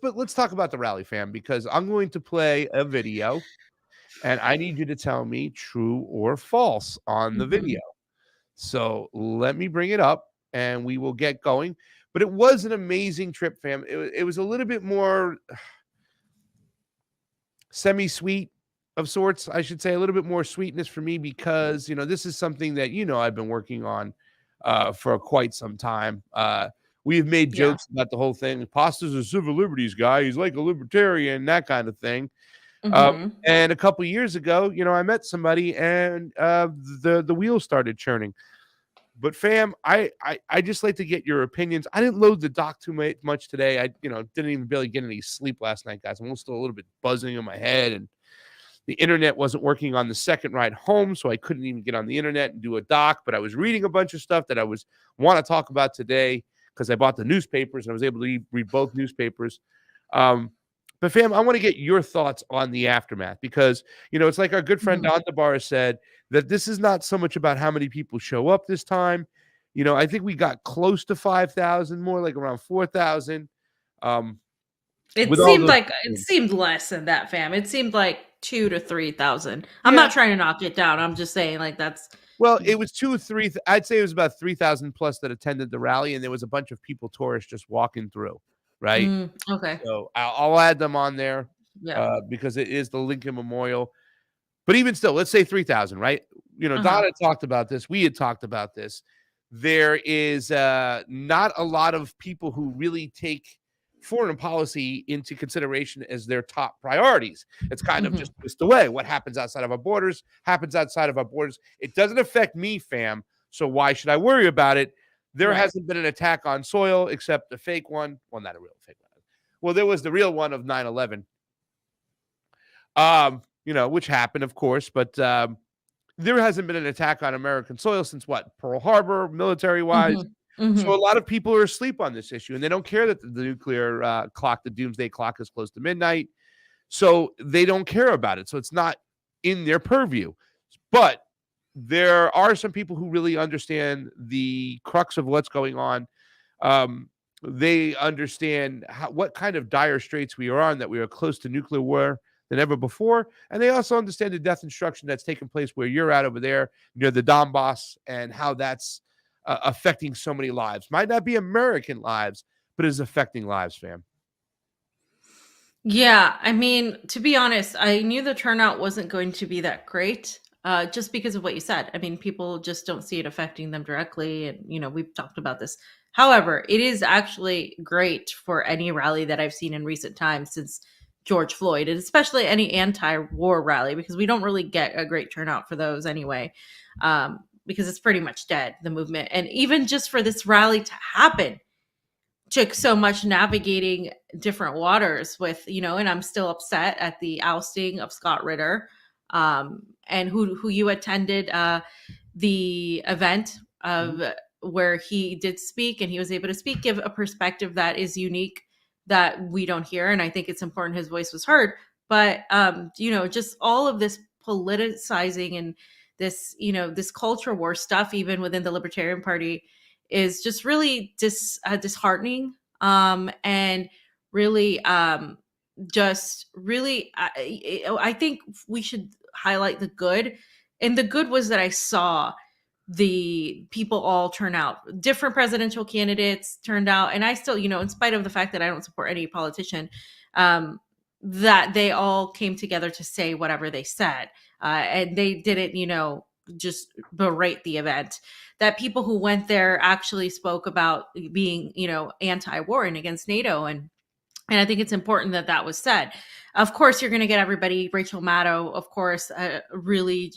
but let's talk about the rally, fam, because I'm going to play a video, and I need you to tell me true or false on the video. So let me bring it up, and we will get going. But it was an amazing trip, fam. It was a little bit more semi-sweet of sorts, I should say, a little bit more sweetness for me because, this is something that, I've been working on for quite some time. We have made jokes about the whole thing. Pasta's a civil liberties guy. He's like a libertarian, that kind of thing. And a couple years ago, I met somebody and the wheels started churning. But fam, I just like to get your opinions. I didn't load the doc too much today. I didn't even barely get any sleep last night, guys. I'm still a little bit buzzing in my head, and the internet wasn't working on the second ride home, so I couldn't even get on the internet and do a doc. But I was reading a bunch of stuff that I want to talk about today because I bought the newspapers and I was able to read both newspapers. But fam, I want to get your thoughts on the aftermath because, it's like our good friend Don DeBarra said, that this is not so much about how many people show up this time. I think we got close to 5,000, more like around 4,000. It seemed less than that, fam. It seemed like 2,000 to 3,000. I'm not trying to knock it down. I'm just saying it was 2 or 3. I'd say it was about 3,000 plus that attended the rally, and there was a bunch of people, tourists, just walking through. Right. Okay. So I'll add them on there because it is the Lincoln Memorial. But even still, let's say 3,000, right? Don had talked about this. We had talked about this. There is not a lot of people who really take foreign policy into consideration as their top priorities. It's kind of just twist away. What happens outside of our borders happens outside of our borders. It doesn't affect me, fam. So why should I worry about it? There hasn't been an attack on soil except a fake one. Well, not a real fake one. Well, there was the real one of 9/11. Which happened, of course, but there hasn't been an attack on American soil since Pearl Harbor, military-wise. So a lot of people are asleep on this issue, and they don't care that the nuclear clock, the doomsday clock, is close to midnight. So they don't care about it. So it's not in their purview. But there are some people who really understand the crux of what's going on. They understand what kind of dire straits we are on, that we are close to nuclear war than ever before. And they also understand the death instruction that's taking place where you're at over there near the Donbass and how that's affecting so many lives. Might not be American lives, but is affecting lives, fam. Yeah, I mean, to be honest, I knew the turnout wasn't going to be that great. Just because of what you said. I mean, people just don't see it affecting them directly. And, we've talked about this. However, it is actually great for any rally that I've seen in recent times since George Floyd, and especially any anti-war rally, because we don't really get a great turnout for those anyway, because it's pretty much dead, the movement. And even just for this rally to happen took so much navigating different waters with, and I'm still upset at the ousting of Scott Ritter, and who you attended the event of where he did speak, and he was able to speak, give a perspective that is unique that we don't hear. And I think it's important his voice was heard. But, just all of this politicizing and this, this culture war stuff, even within the Libertarian Party, is just really disheartening. And really, just really, I think we should highlight the good. And the good was that I saw the people all turn out. Different presidential candidates turned out. And I still, in spite of the fact that I don't support any politician, that they all came together to say whatever they said. And they didn't, just berate the event. That people who went there actually spoke about being, anti-war and against NATO. And I think it's important that that was said. Of course, you're going to get everybody, Rachel Maddow, of course, really,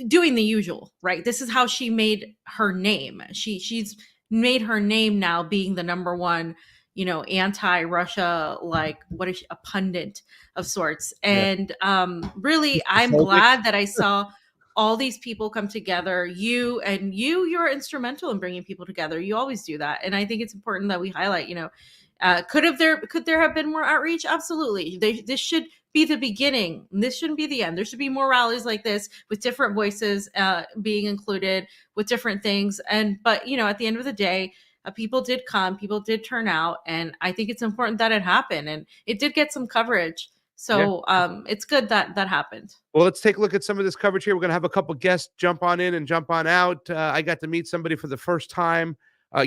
doing the usual, right? This is how she made her name. She's made her name now being the number one, anti-Russia, like what is she, a pundit of sorts. And really, I'm glad that I saw all these people come together. You're instrumental in bringing people together. You always do that. And I think it's important that we highlight, could there have been more outreach? Absolutely. This should be the beginning. This shouldn't be the end. There should be more rallies like this with different voices being included with different things. But at the end of the day, People did come, people did turn out, and I think it's important that it happened, and it did get some coverage. So it's good that that happened. Well, let's take a look at some of this coverage here. We're going to have a couple guests jump on in and jump on out. I got to meet somebody for the first time.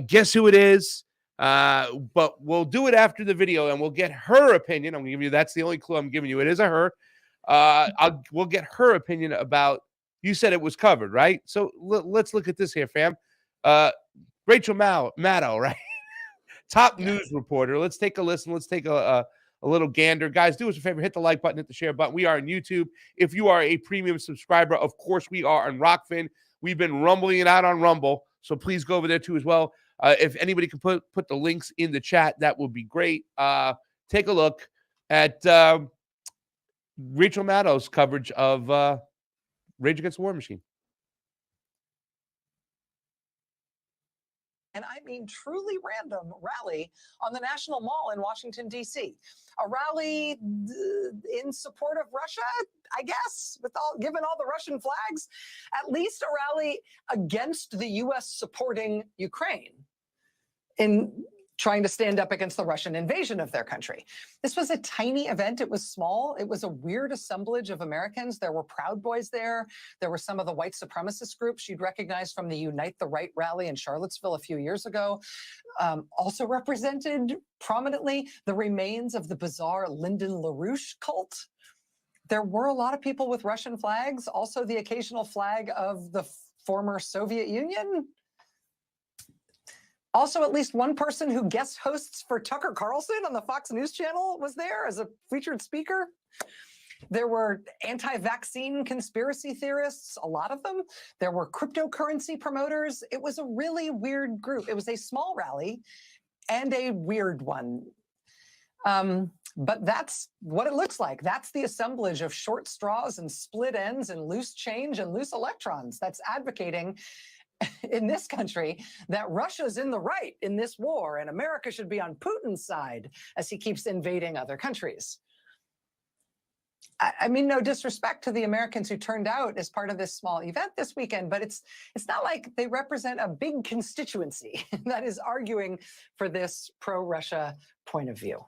Guess who it is? But we'll do it after the video, and we'll get her opinion. I'm going to give you, that's the only clue I'm giving you. It is a her. We'll get her opinion about, you said it was covered, right? So let's look at this here, fam. Rachel Maddow, right? Top news reporter. Let's take a listen. Let's take a little gander. Guys, do us a favor. Hit the like button, hit the share button. We are on YouTube. If you are a premium subscriber, of course, we are on Rokfin. We've been rumbling it out on Rumble, so please go over there too as well. If anybody can put the links in the chat, that would be great. Take a look at Rachel Maddow's coverage of Rage Against the War Machine. And I mean truly random rally on the National Mall in Washington, D.C. A rally in support of Russia, I guess, given all the Russian flags, at least a rally against the U.S. supporting Ukraine in trying to stand up against the Russian invasion of their country. This was a tiny event. It was small. It was a weird assemblage of Americans. There were Proud Boys there. There were some of the white supremacist groups you'd recognize from the Unite the Right rally in Charlottesville a few years ago. Also represented prominently the remains of the bizarre Lyndon LaRouche cult. There were a lot of people with Russian flags, also the occasional flag of the former Soviet Union. Also, at least one person who guest hosts for Tucker Carlson on the Fox News channel was there as a featured speaker. There were anti-vaccine conspiracy theorists, a lot of them. There were cryptocurrency promoters. It was a really weird group. It was a small rally and a weird one. But that's what it looks like. That's the assemblage of short straws and split ends and loose change and loose electrons that's advocating in this country that Russia's in the right in this war and America should be on Putin's side as he keeps invading other countries. I mean, no disrespect to the Americans who turned out as part of this small event this weekend, but it's not like they represent a big constituency that is arguing for this pro-Russia point of view.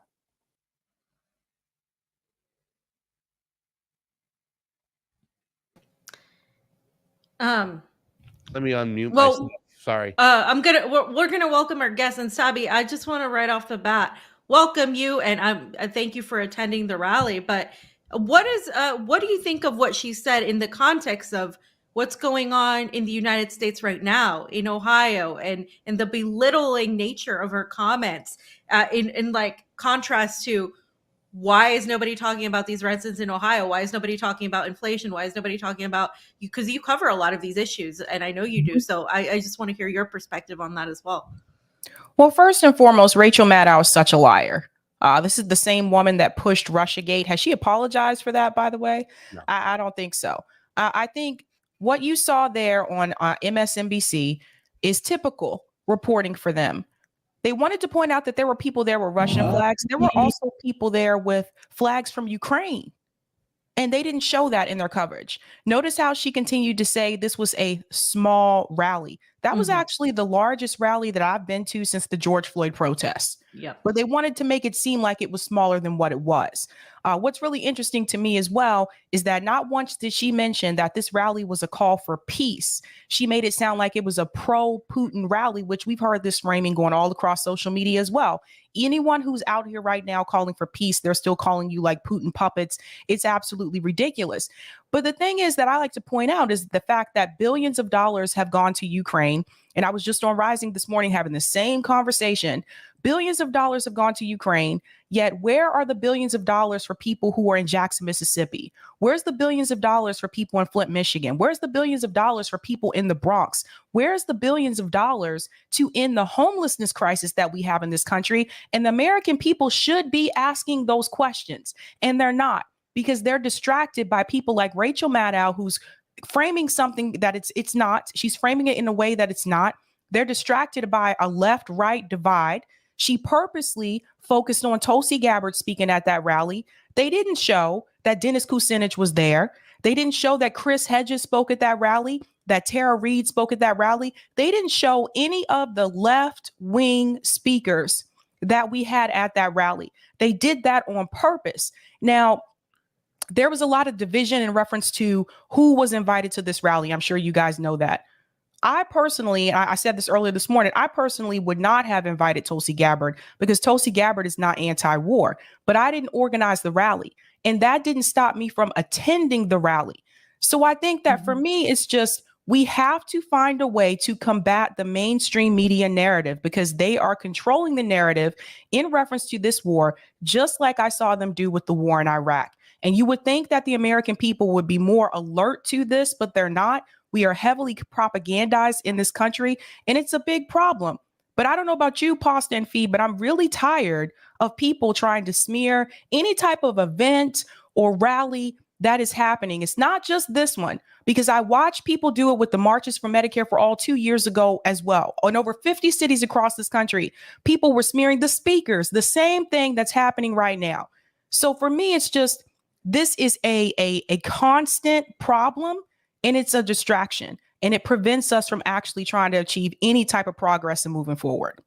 Let me unmute myself. Sorry. We're gonna welcome our guest, and Sabi, I just want to right off the bat welcome you, and I thank you for attending the rally. But what do you think of what she said in the context of what's going on in the United States right now in Ohio, and the belittling nature of her comments in like contrast to why is nobody talking about these residents in Ohio? Why is nobody talking about inflation? Why is nobody talking about you? Because you cover a lot of these issues, and I know you do. So I just want to hear your perspective on that as well. Well, first and foremost, Rachel Maddow is such a liar. This is the same woman that pushed Russiagate. Has she apologized for that, by the way? No. I don't think so. I think what you saw there on MSNBC is typical reporting for them. They wanted to point out that there were people there with Russian flags. There were also people there with flags from Ukraine. And they didn't show that in their coverage. Notice how she continued to say this was a small rally. That was actually the largest rally that I've been to since the George Floyd protests. Yep. But they wanted to make it seem like it was smaller than what it was. What's really interesting to me as well is that not once did she mention that this rally was a call for peace. She made it sound like it was a pro-Putin rally, which we've heard this framing going all across social media as well. Anyone who's out here right now calling for peace, they're still calling you like Putin puppets. It's absolutely ridiculous. But the thing is that I like to point out is the fact that billions of dollars have gone to Ukraine. And I was just on Rising this morning having the same conversation. Billions of dollars have gone to Ukraine, yet where are the billions of dollars for people who are in Jackson, Mississippi? Where's the billions of dollars for people in Flint, Michigan? Where's the billions of dollars for people in the Bronx? Where's the billions of dollars to end the homelessness crisis that we have in this country? And the American people should be asking those questions, and they're not, because they're distracted by people like Rachel Maddow, who's framing something that it's not. She's framing it in a way that it's not. They're distracted by a left-right divide. She purposely focused on Tulsi Gabbard speaking at that rally. They didn't show that Dennis Kucinich was there. They didn't show that Chris Hedges spoke at that rally. that Tara Reid spoke at that rally, they didn't show any of the left-wing speakers that we had at that rally. They did that on purpose. Now, there was a lot of division in reference to who was invited to this rally. I'm sure you guys know that. I personally, I said this earlier this morning, I personally would not have invited Tulsi Gabbard because Tulsi Gabbard is not anti-war, but I didn't organize the rally. And that didn't stop me from attending the rally. So I think that for me, it's just, we have to find a way to combat the mainstream media narrative because they are controlling the narrative in reference to this war, just like I saw them do with the war in Iraq. And you would think that the American people would be more alert to this, but they're not. We are heavily propagandized in this country, and it's a big problem. But I don't know about you, Pasta and Fee, but I'm really tired of people trying to smear any type of event or rally that is happening. It's not just this one, because I watched people do it with the marches for Medicare for All 2 years ago as well. In over 50 cities across this country, people were smearing the speakers, the same thing that's happening right now. So for me, it's just, this is a constant problem. And it's a distraction, and it prevents us from actually trying to achieve any type of progress and moving forward.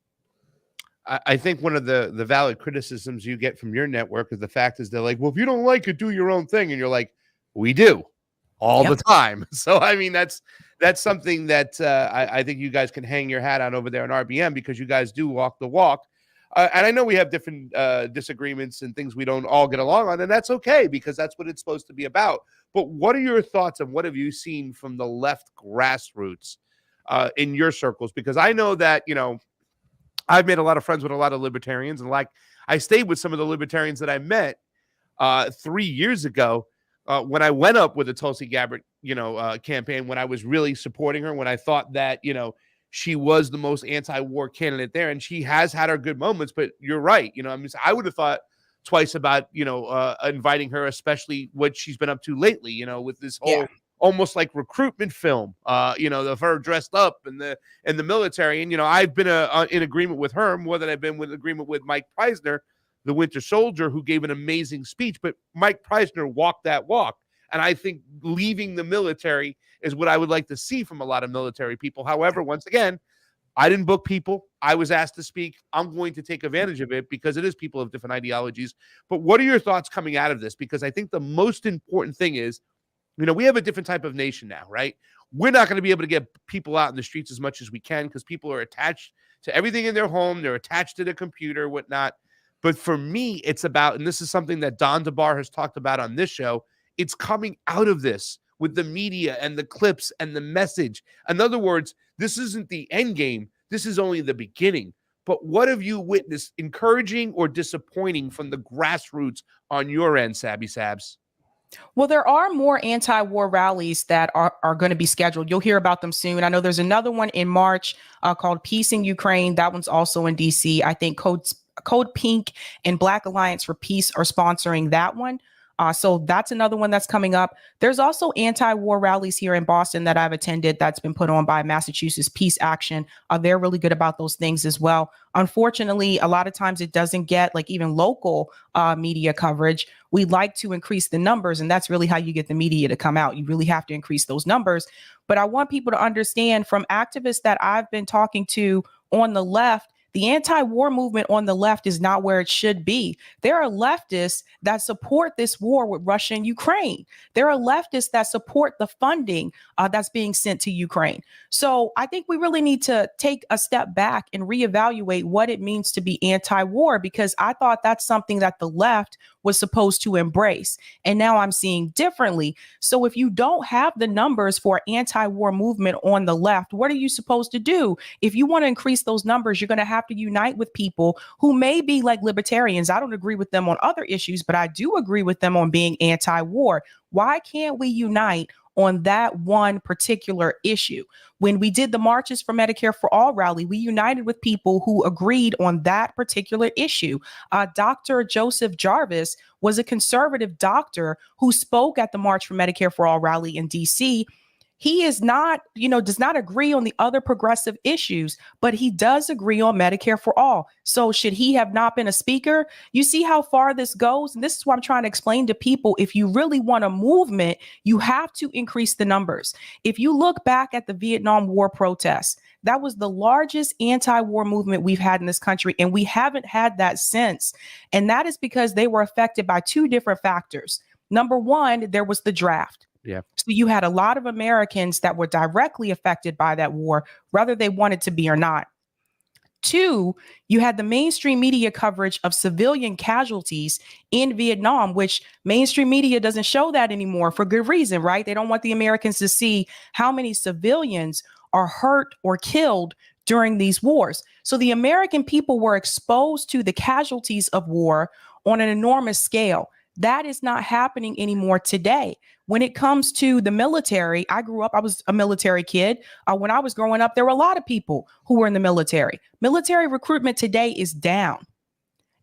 I think one of the valid criticisms you get from your network is the fact is they're like, well, if you don't like it, do your own thing. And you're like, we do all the time. So, I mean, that's something that I think you guys can hang your hat on over there on RBM because you guys do walk the walk. And I know we have different disagreements and things we don't all get along on, and that's okay because that's what it's supposed to be about. But what are your thoughts and what have you seen from the left grassroots in your circles? Because I know that, you know, I've made a lot of friends with a lot of libertarians, and like I stayed with some of the libertarians that I met 3 years ago when I went up with the Tulsi Gabbard, campaign, when I was really supporting her, when I thought that, she was the most anti-war candidate there, and she has had her good moments. But you're right. I would have thought twice about, inviting her, especially what she's been up to lately, with this whole almost like recruitment film, of her dressed up in the military. And, I've been in agreement with her more than I've been in agreement with Mike Preisner, the Winter Soldier, who gave an amazing speech. But Mike Preisner walked that walk. And I think leaving the military is what I would like to see from a lot of military people. However, once again, I didn't book people. I was asked to speak. I'm going to take advantage of it because it is people of different ideologies. But what are your thoughts coming out of this? Because I think the most important thing is, we have a different type of nation now, right? We're not going to be able to get people out in the streets as much as we can because people are attached to everything in their home. They're attached to their computer, whatnot. But for me, it's about, and this is something that Don DeBar has talked about on this show, it's coming out of this with the media and the clips and the message. In other words, this isn't the end game. This is only the beginning. But what have you witnessed encouraging or disappointing from the grassroots on your end, Sabby Sabs? Well, there are more anti-war rallies that are going to be scheduled. You'll hear about them soon. I know there's another one in March called Peace in Ukraine. That one's also in DC. I think Code Pink and Black Alliance for Peace are sponsoring that one. So that's another one that's coming up. There's also anti-war rallies here in Boston that I've attended that's been put on by Massachusetts Peace Action. They're really good about those things as well. Unfortunately, a lot of times it doesn't get like even local media coverage. We like to increase the numbers, and that's really how you get the media to come out. You really have to increase those numbers. But I want people to understand from activists that I've been talking to on the left, the anti-war movement on the left is not where it should be. There are leftists that support this war with Russia and Ukraine. There are leftists that support the funding that's being sent to Ukraine. So I think we really need to take a step back and reevaluate what it means to be anti-war, because I thought that's something that the left was supposed to embrace. And now I'm seeing differently. So if you don't have the numbers for anti-war movement on the left, what are you supposed to do? If you want to increase those numbers, you're going to have to unite with people who may be like libertarians. I don't agree with them on other issues, but I do agree with them on being anti-war. Why can't we unite on that one particular issue? When we did the Marches for Medicare for All rally, we united with people who agreed on that particular issue. Dr. Joseph Jarvis was a conservative doctor who spoke at the March for Medicare for All rally in DC. He is not, does not agree on the other progressive issues, but he does agree on Medicare for all. So should he have not been a speaker? You see how far this goes? And this is what I'm trying to explain to people. If you really want a movement, you have to increase the numbers. If you look back at the Vietnam War protests, that was the largest anti-war movement we've had in this country, and we haven't had that since. And that is because they were affected by two different factors. Number one, there was the draft. Yeah. So you had a lot of Americans that were directly affected by that war, whether they wanted to be or not. Two, you had the mainstream media coverage of civilian casualties in Vietnam, which mainstream media doesn't show that anymore for good reason, right? They don't want the Americans to see how many civilians are hurt or killed during these wars. So the American people were exposed to the casualties of war on an enormous scale. That is not happening anymore today. When it comes to the military, I was a military kid. When I was growing up, there were a lot of people who were in the military. Military recruitment today is down.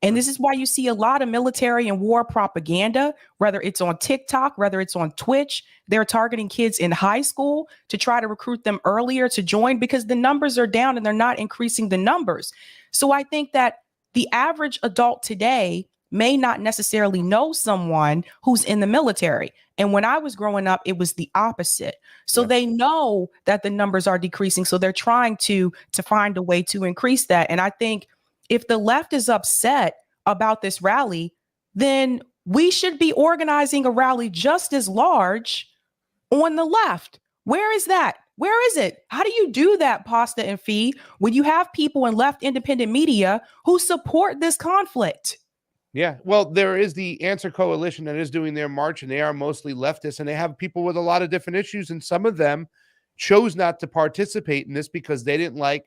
And this is why you see a lot of military and war propaganda, whether it's on TikTok, whether it's on Twitch. They're targeting kids in high school to try to recruit them earlier to join because the numbers are down and they're not increasing the numbers. So I think that the average adult today may not necessarily know someone who's in the military. And when I was growing up, it was the opposite. So they know that the numbers are decreasing. So they're trying to find a way to increase that. And I think if the left is upset about this rally, then we should be organizing a rally just as large on the left. Where is that? Where is it? How do you do that, Pasta and Fee, when you have people in left independent media who support this conflict? Yeah, well, there is the Answer Coalition that is doing their march, and they are mostly leftists, and they have people with a lot of different issues, and some of them chose not to participate in this because they didn't like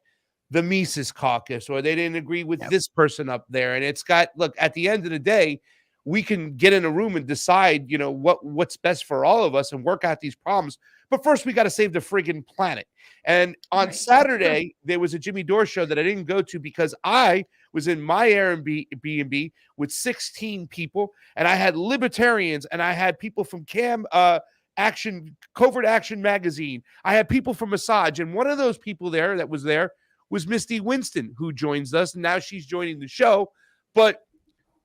the Mises caucus, or they didn't agree with this person up there. And it's got, look, at the end of the day, we can get in a room and decide, what's best for all of us and work out these problems. But first, we got to save the friggin' planet. And on Saturday, there was a Jimmy Dore show that I didn't go to because I was in my Airbnb with 16 people, and I had libertarians, and I had people from Covert Action Magazine. I had people from Massage, and one of those people that was there was Misty Winston, who joins us, and now she's joining the show. But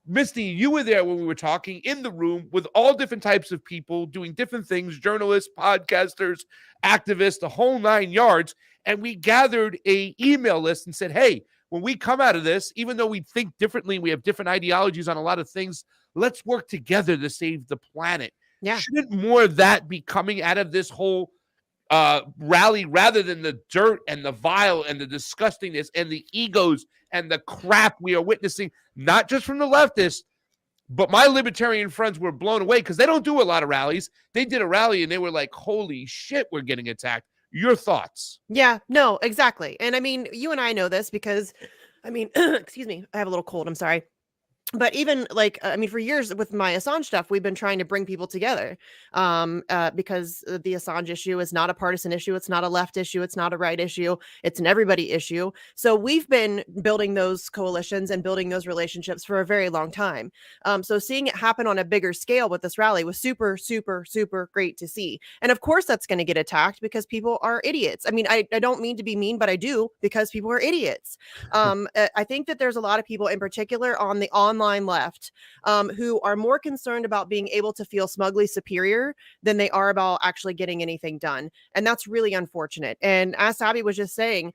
Misty, you were there when we were talking in the room with all different types of people doing different things, journalists, podcasters, activists, the whole 9 yards. And we gathered an email list and said, hey, when we come out of this, even though we think differently, we have different ideologies on a lot of things, let's work together to save the planet. Yeah. Shouldn't more of that be coming out of this whole rally rather than the dirt and the vile and the disgustingness and the egos and the crap we are witnessing, not just from the leftists, but my libertarian friends were blown away because they don't do a lot of rallies. They did a rally and they were like, holy shit, we're getting attacked. Your thoughts? Yeah, no, exactly. And I mean, you and I know this because, excuse me, I have a little cold. I'm sorry. But even for years with my Assange stuff, we've been trying to bring people together because the Assange issue is not a partisan issue. It's not a left issue. It's not a right issue. It's an everybody issue. So we've been building those coalitions and building those relationships for a very long time. So seeing it happen on a bigger scale with this rally was super, super, super great to see. And of course, that's going to get attacked because people are idiots. I mean, I don't mean to be mean, but I do because people are idiots. I think that there's a lot of people in particular on the online left who are more concerned about being able to feel smugly superior than they are about actually getting anything done. And that's really unfortunate. And as Abby was just saying,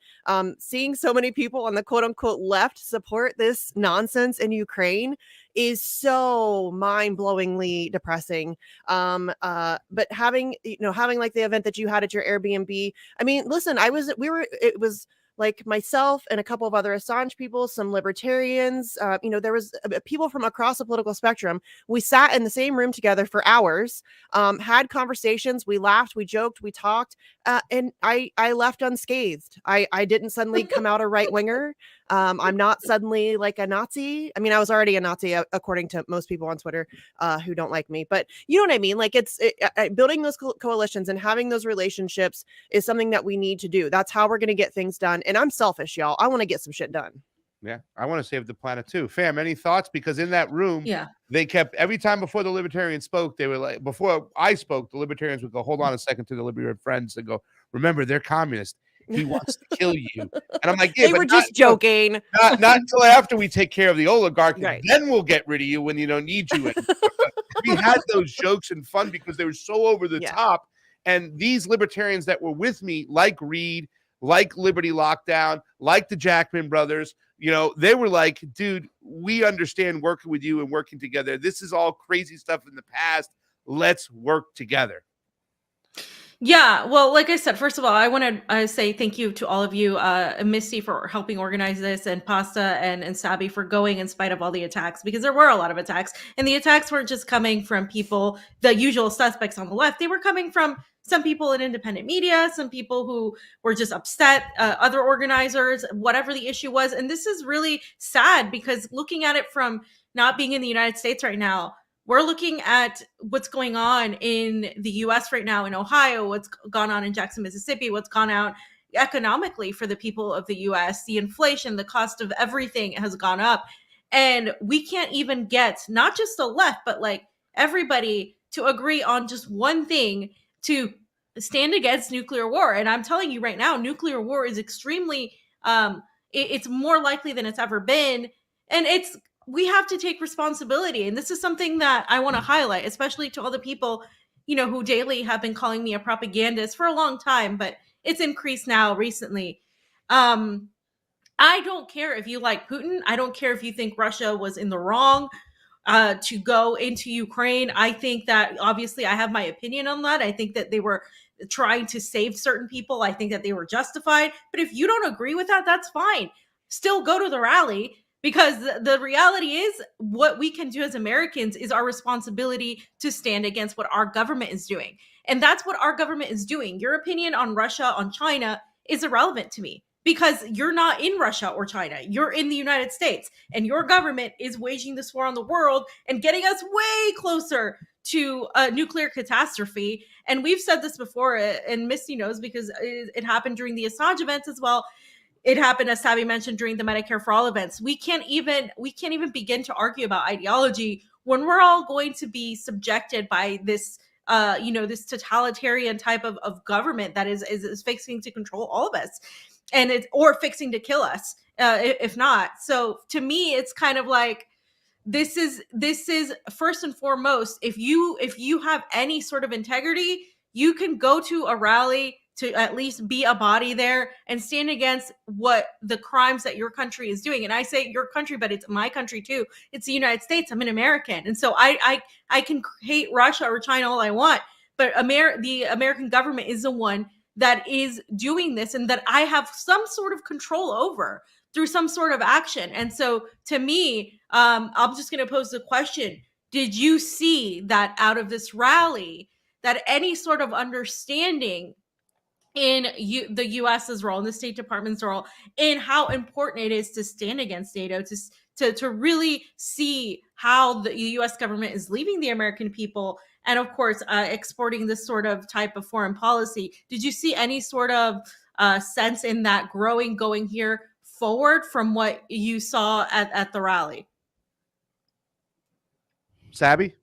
seeing so many people on the quote unquote left support this nonsense in Ukraine is so mind-blowingly depressing. But having like the event that you had at your Airbnb, I mean, listen, it was like myself and a couple of other Assange people, some libertarians, there was people from across the political spectrum. We sat in the same room together for hours, had conversations, we laughed, we joked, we talked, and I left unscathed. I didn't suddenly come out a right winger. I'm not suddenly like a Nazi. I mean, I was already a Nazi according to most people on Twitter who don't like me, but you know what I mean? Like building those coalitions and having those relationships is something that we need to do. That's how we're going to get things done. And I'm selfish, y'all. I want to get some shit done. Yeah, I want to save the planet too. Fam, any thoughts? Because in that room, Yeah. they kept every time before the Libertarians spoke, they were like, before I spoke, the Libertarians would go, hold on a second to the Libertarian friends and go, remember, they're communist. He wants to kill you. And I'm like, yeah, They but were just joking. not until after we take care of the oligarch, Right. and then we'll get rid of you when you don't need you anymore. We had those jokes and fun because they were so over the top. And these libertarians that were with me, like Reed, like Liberty Lockdown, like the Jackman brothers, you know, they were like, dude, we understand working with you and working together. This is all crazy stuff in the past. Let's work together. Yeah, well, like I said, first of all, I want to say thank you to all of you, Misty for helping organize this, and Pasta and Sabi for going in spite of all the attacks, because there were a lot of attacks, and the attacks weren't just coming from people, the usual suspects on the left. They were coming from some people in independent media, some people who were just upset, other organizers, whatever the issue was. And this is really sad, because looking at it from not being in the United States right now, we're looking at what's going on in the US right now, in Ohio, what's gone on in Jackson, Mississippi, what's gone out economically for the people of the US. The inflation, the cost of everything has gone up. And we can't even get not just the left, but like everybody to agree on just one thing to stand against nuclear war. And I'm telling you right now, nuclear war is extremely, it's more likely than it's ever been. And we have to take responsibility. And this is something that I want to highlight, especially to all the people, you know, who daily have been calling me a propagandist for a long time, but it's increased now recently. I don't care if you like Putin. I don't care if you think Russia was in the wrong to go into Ukraine. I think that obviously I have my opinion on that. I think that they were trying to save certain people. I think that they were justified. But if you don't agree with that, that's fine. Still go to the rally. Because the reality is, what we can do as Americans is our responsibility to stand against what our government is doing. And that's what our government is doing. Your opinion on Russia, on China is irrelevant to me, because you're not in Russia or China. You're in the United States, and your government is waging this war on the world and getting us way closer to a nuclear catastrophe. And we've said this before, and Misty knows because it happened during the Assange events as well. It happened, as Sabi mentioned, during the Medicare for All events. We can't even begin to argue about ideology when we're all going to be subjected by this, this totalitarian type of government that is fixing to control all of us, or fixing to kill us, if not. So to me, it's kind of like this is first and foremost. If you have any sort of integrity, you can go to a rally to at least be a body there and stand against what the crimes that your country is doing. And I say your country, but it's my country too. It's the United States. I'm an American. And so I can hate Russia or China all I want, but the American government is the one that is doing this, and that I have some sort of control over through some sort of action. And so to me, I'm just going to pose the question. Did you see that out of this rally, that any sort of understanding in the US's role, in the State Department's role, in how important it is to stand against NATO, to really see how the US government is leaving the American people, and of course, exporting this sort of type of foreign policy? Did you see any sort of sense in that going here forward from what you saw at the rally? Sabi?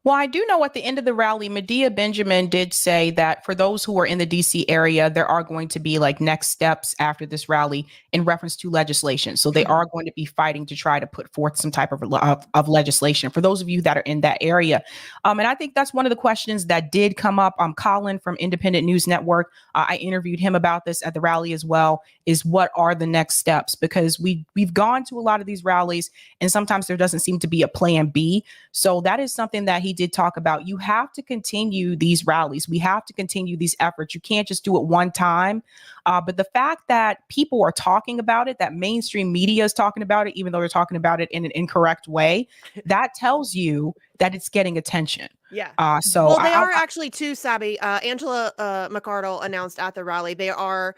Well, I do know at the end of the rally, Medea Benjamin did say that for those who are in the DC area, there are going to be like next steps after this rally in reference to legislation. So they are going to be fighting to try to put forth some type of legislation for those of you that are in that area. And I think that's one of the questions that did come up. Colin from Independent News Network, I interviewed him about this at the rally as well, is what are the next steps? Because we've gone to a lot of these rallies and sometimes there doesn't seem to be a plan B. So that is something that he did talk about. You have to continue these rallies. We have to continue these efforts. You can't just do it one time. But the fact that people are talking about it, that mainstream media is talking about it, even though they're talking about it in an incorrect way, that tells you that it's getting attention. Yeah. Well, they are actually too, Sabi. Angela McArdle announced at the rally they are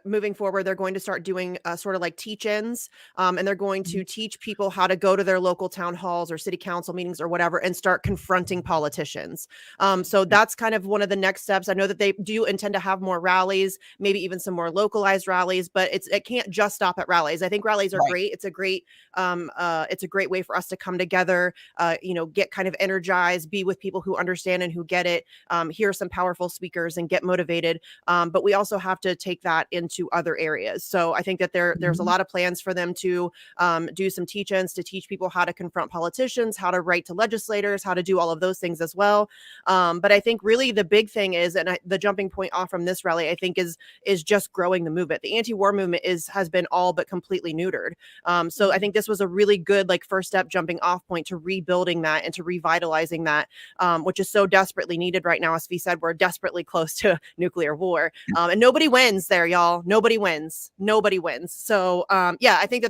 moving forward. They're going to start doing sort of like teach-ins, and they're going to teach people how to go to their local town halls or city council meetings or whatever and start confronting politicians. So that's kind of one of the next steps. I know that they do intend to have more rallies, maybe even some more localized rallies, but it can't just stop at rallies. I think rallies are great. It's a great way for us to come together, get kind of energized, be with people who understand and who get it, hear some powerful speakers and get motivated. But we also have to take that into other areas. So I think that there's a lot of plans for them to do some teach-ins to teach people how to confront politicians, how to write to legislators, how to do all of those things as well. But I think really the big thing is, and the jumping point off from this rally, I think is just growing the movement. The anti-war movement has been all but completely neutered. So I think this was a really good first step jumping off point to rebuilding that and to revitalizing that, which is so desperately needed right now. As we said, we're desperately close to nuclear war, and nobody wins there, y'all. Nobody wins. So I think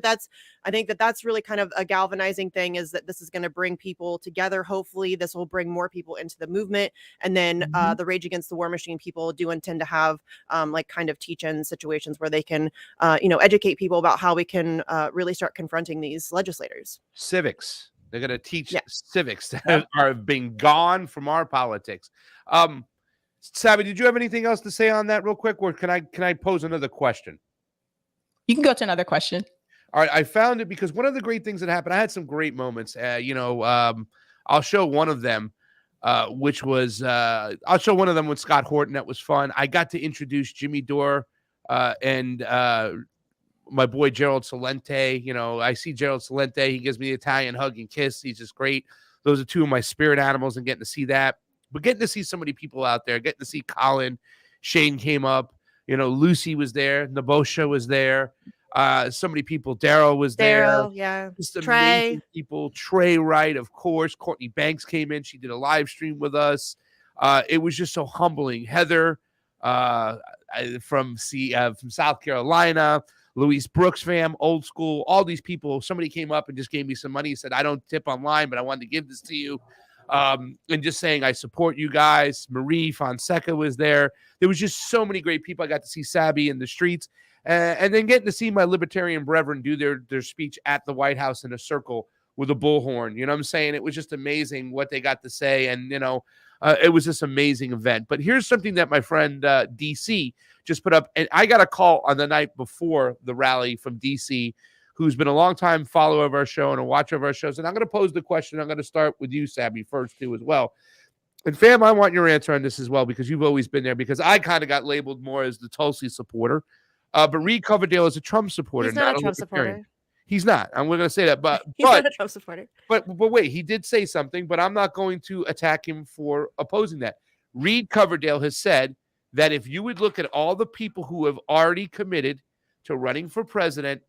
that's really kind of a galvanizing thing, is that this is going to bring people together. Hopefully this will bring more people into the movement. And then the Rage Against the War Machine people do intend to have kind of teach-in situations where they can educate people about how we can really start confronting these legislators. Civics. They're going to teach civics that have been gone from our politics. Sabby, did you have anything else to say on that real quick, or can I pose another question? You can go to another question. All right, I found it because one of the great things that happened, I had some great moments. I'll show one of them, which was I'll show one of them with Scott Horton. That was fun. I got to introduce Jimmy Dore and my boy Gerald Celente. I see Gerald Celente. He gives me the Italian hug and kiss. He's just great. Those are two of my spirit animals, and getting to see that. But getting to see so many people out there, getting to see Colin, Shane came up. Lucy was there. Nabosha was there. So many people. Daryl was there. Yeah. Just Trey. amazing people. Trey Wright, of course. Courtney Banks came in. She did a live stream with us. It was just so humbling. Heather from South Carolina. Louise Brooks fam, old school. All these people. Somebody came up and just gave me some money. He said, I don't tip online, but I wanted to give this to you. And just saying, I support you guys. Marie Fonseca was there. There was just so many great people. I got to see Sabby in the streets, and then getting to see my libertarian brethren do their speech at the White House in a circle with a bullhorn. You know what I'm saying? It was just amazing what they got to say. And, it was this amazing event. But here's something that my friend DC just put up. And I got a call on the night before the rally from DC, who's been a long-time follower of our show and a watcher of our shows. And I'm going to pose the question. I'm going to start with you, Sabby, first, too, as well. And, fam, I want your answer on this as well, because you've always been there, because I kind of got labeled more as the Tulsi supporter. But Reed Coverdale is a Trump supporter. He's not a Trump supporter. He's not. I'm going to say that. But he's not a Trump supporter. But wait, he did say something, but I'm not going to attack him for opposing that. Reed Coverdale has said that if you would look at all the people who have already committed to running for president,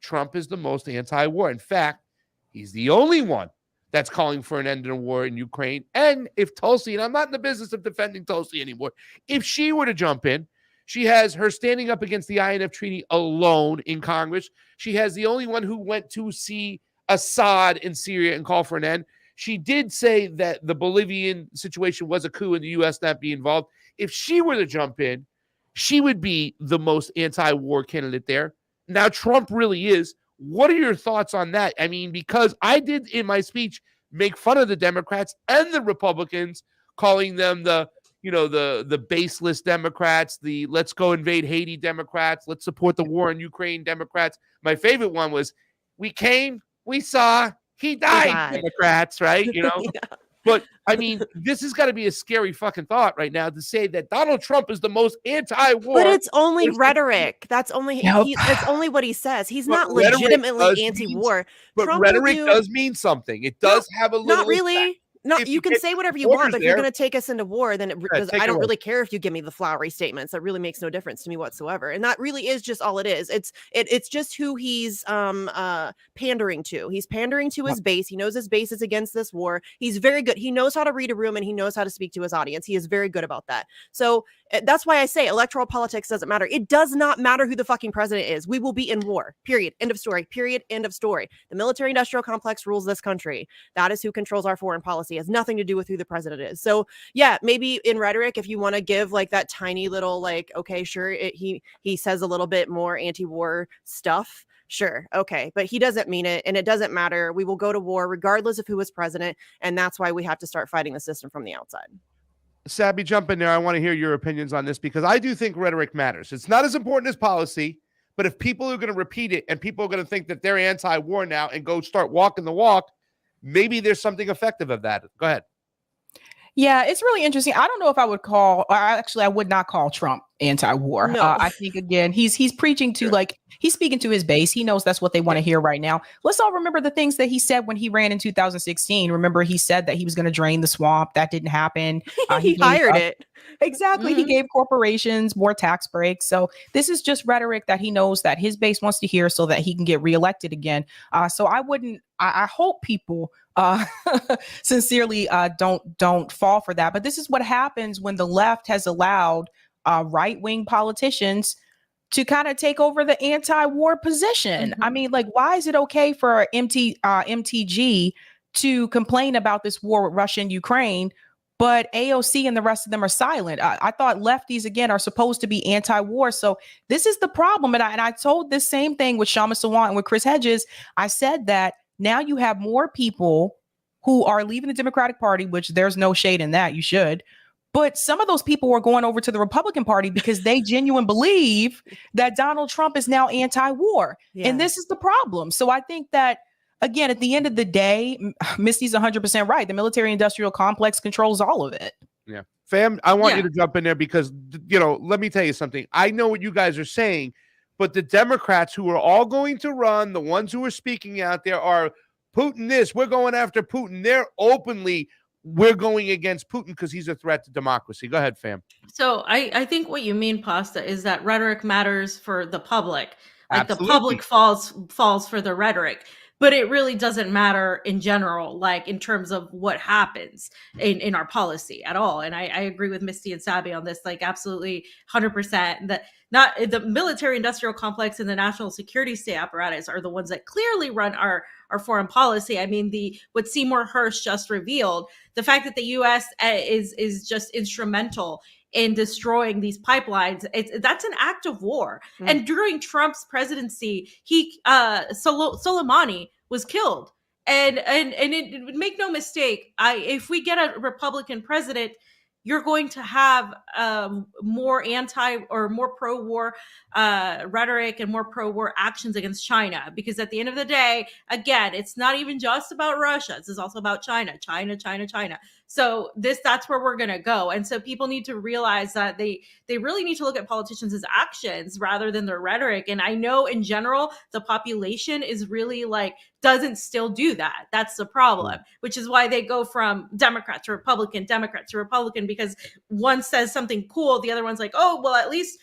Trump is the most anti-war. In fact, he's the only one that's calling for an end to the war in Ukraine. And if Tulsi, and I'm not in the business of defending Tulsi anymore, if she were to jump in, she has her standing up against the INF Treaty alone in Congress. She has the only one who went to see Assad in Syria and call for an end. She did say that the Bolivian situation was a coup and the U.S. not be involved. If she were to jump in, she would be the most anti-war candidate there. Now, Trump really is. What are your thoughts on that? I mean, because I did in my speech make fun of the Democrats and the Republicans, calling them the baseless Democrats, the let's go invade Haiti Democrats, let's support the war in Ukraine Democrats. My favorite one was, we came, we saw, he died. Democrats, right? Yeah. But, I mean, this has got to be a scary fucking thought right now to say that Donald Trump is the most anti-war. But it's only rhetoric. That's only that's only what he says. He's not legitimately anti-war. But Trump rhetoric does mean something. It does have a little. Not really. Effect. No, you can say whatever you want, but if you're going to take us into war, then I don't really care if you give me the flowery statements. That really makes no difference to me whatsoever. And that really is just all it is. It's just who he's pandering to. He's pandering to his base. He knows his base is against this war. He's very good. He knows how to read a room and he knows how to speak to his audience. He is very good about that. So that's why I say electoral politics doesn't matter. It does not matter who the fucking president is. We will be in war. Period. End of story. Period. End of story. The military industrial complex rules this country. That is who controls our foreign policy. It has nothing to do with who the president is. So yeah, maybe in rhetoric, if you want to give like that tiny little okay, sure, he says a little bit more anti-war stuff. Sure. Okay. But he doesn't mean it. And it doesn't matter. We will go to war regardless of who is president. And that's why we have to start fighting the system from the outside. Sabby, jump in there. I want to hear your opinions on this because I do think rhetoric matters. It's not as important as policy, but if people are going to repeat it and people are going to think that they're anti-war now and go start walking the walk, maybe there's something effective of that. Go ahead. Yeah, it's really interesting. I don't know if I would call, or actually, I would not call Trump anti-war. No. I think again, he's preaching to he's speaking to his base. He knows that's what they want to hear right now. Let's all remember the things that he said when he ran in 2016. Remember, he said that he was going to drain the swamp. That didn't happen. He hired it. Exactly. He gave corporations more tax breaks. So this is just rhetoric that he knows that his base wants to hear so that he can get reelected again. So I hope people sincerely don't fall for that. But this is what happens when the left has allowed right-wing politicians to kind of take over the anti-war position. I mean, like, why is it okay for MTG to complain about this war with Russia and Ukraine, but AOC and the rest of them are silent? I thought lefties, again, are supposed to be anti-war. So this is the problem. And I told this same thing with Shama Sawant and with Chris Hedges. I said that now you have more people who are leaving the Democratic Party, which there's no shade in that. You should. But some of those people were going over to the Republican Party because they genuinely believe that Donald Trump is now anti-war. Yeah. And this is the problem. So I think that, again, at the end of the day, Misty's 100% right. The military industrial complex controls all of it. Yeah. Fam, I want you to jump in there because, let me tell you something. I know what you guys are saying, but the Democrats who are all going to run, the ones who are speaking out there are Putin this, we're going after Putin. They're openly, we're going against Putin because he's a threat to democracy. Go ahead, fam. So I think what you mean, Pasta, is that rhetoric matters for the public. Like Absolutely. The public falls for the rhetoric, but it really doesn't matter in general, like in terms of what happens in our policy at all. And I agree with Misty and Sabby on this, like absolutely 100%. That not the military industrial complex and the national security state apparatus are the ones that clearly run our foreign policy. I mean, what Seymour Hersh just revealed, the fact that the U.S. is just instrumental in destroying these pipelines, that's an act of war. And during Trump's presidency, Soleimani was killed. And it make no mistake, if we get a Republican president, you're going to have more anti or more pro-war rhetoric and more pro-war actions against China. Because at the end of the day, again, it's not even just about Russia. This is also about China. So that's where we're going to go. And so people need to realize that they really need to look at politicians as actions rather than their rhetoric. And I know in general, the population is really doesn't still do that. That's the problem, which is why they go from Democrat to Republican, because one says something cool. The other one's like, oh, well, at least,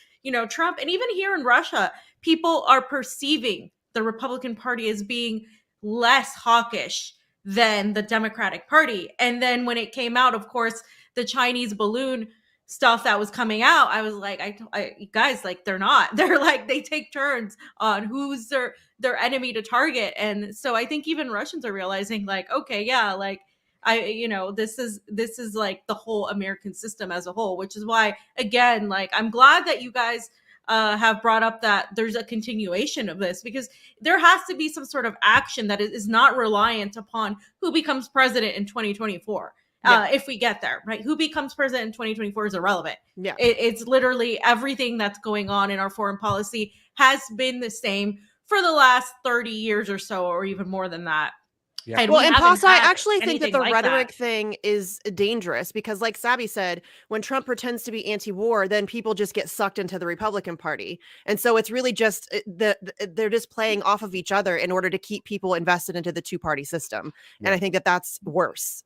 Trump. And even here in Russia, people are perceiving the Republican Party as being less hawkish than the Democratic Party. And then when it came out, of course, the Chinese balloon stuff that was coming out, I was like, I guys, they're not. They're they take turns on who's their enemy to target. And so I think even Russians are realizing okay, yeah, this is the whole American system as a whole, which is why, again, I'm glad that you guys have brought up that there's a continuation of this, because there has to be some sort of action that is not reliant upon who becomes president in 2024. If we get there, right? Who becomes president in 2024 is irrelevant. Yeah. It's literally everything that's going on in our foreign policy has been the same for the last 30 years or so, or even more than that. Yeah. And Pasa, I actually think that the rhetoric thing is dangerous because, like Sabby said, when Trump pretends to be anti-war, then people just get sucked into the Republican Party. And so it's really just they're just playing off of each other in order to keep people invested into the two-party system. Yeah. And I think that that's worse.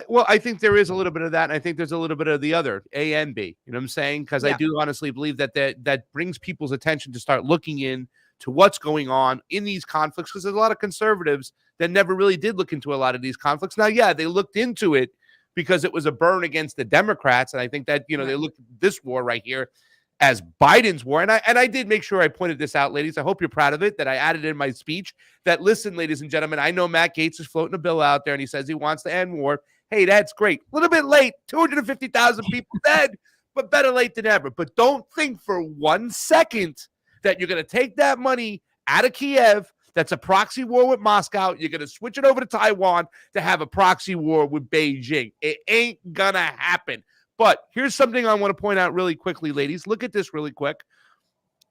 Well, I think there is a little bit of that. And I think there's a little bit of the other, A and B. You know what I'm saying? Because I do honestly believe that brings people's attention to start looking in to what's going on in these conflicts, because there's a lot of conservatives that never really did look into a lot of these conflicts. Now, yeah, they looked into it because it was a burn against the Democrats. And I think that, they looked at this war right here as Biden's war. And I did make sure I pointed this out, ladies. I hope you're proud of it, that I added in my speech that, listen, ladies and gentlemen, I know Matt Gaetz is floating a bill out there and he says he wants to end war. Hey, that's great. A little bit late, 250,000 people dead, but better late than ever. But don't think for 1 second that you're going to take that money out of Kiev. That's a proxy war with Moscow. You're going to switch it over to Taiwan to have a proxy war with Beijing. It ain't going to happen. But here's something I want to point out really quickly, ladies. Look at this really quick.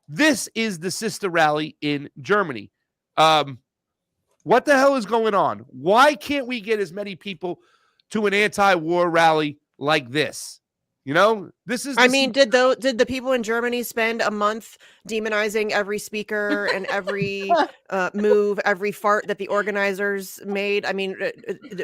This is the sister rally in Germany. What the hell is going on? Why can't we get as many people to an anti-war rally like this? You know, this is. I mean, did the people in Germany spend a month demonizing every speaker and every move, every fart that the organizers made? I mean,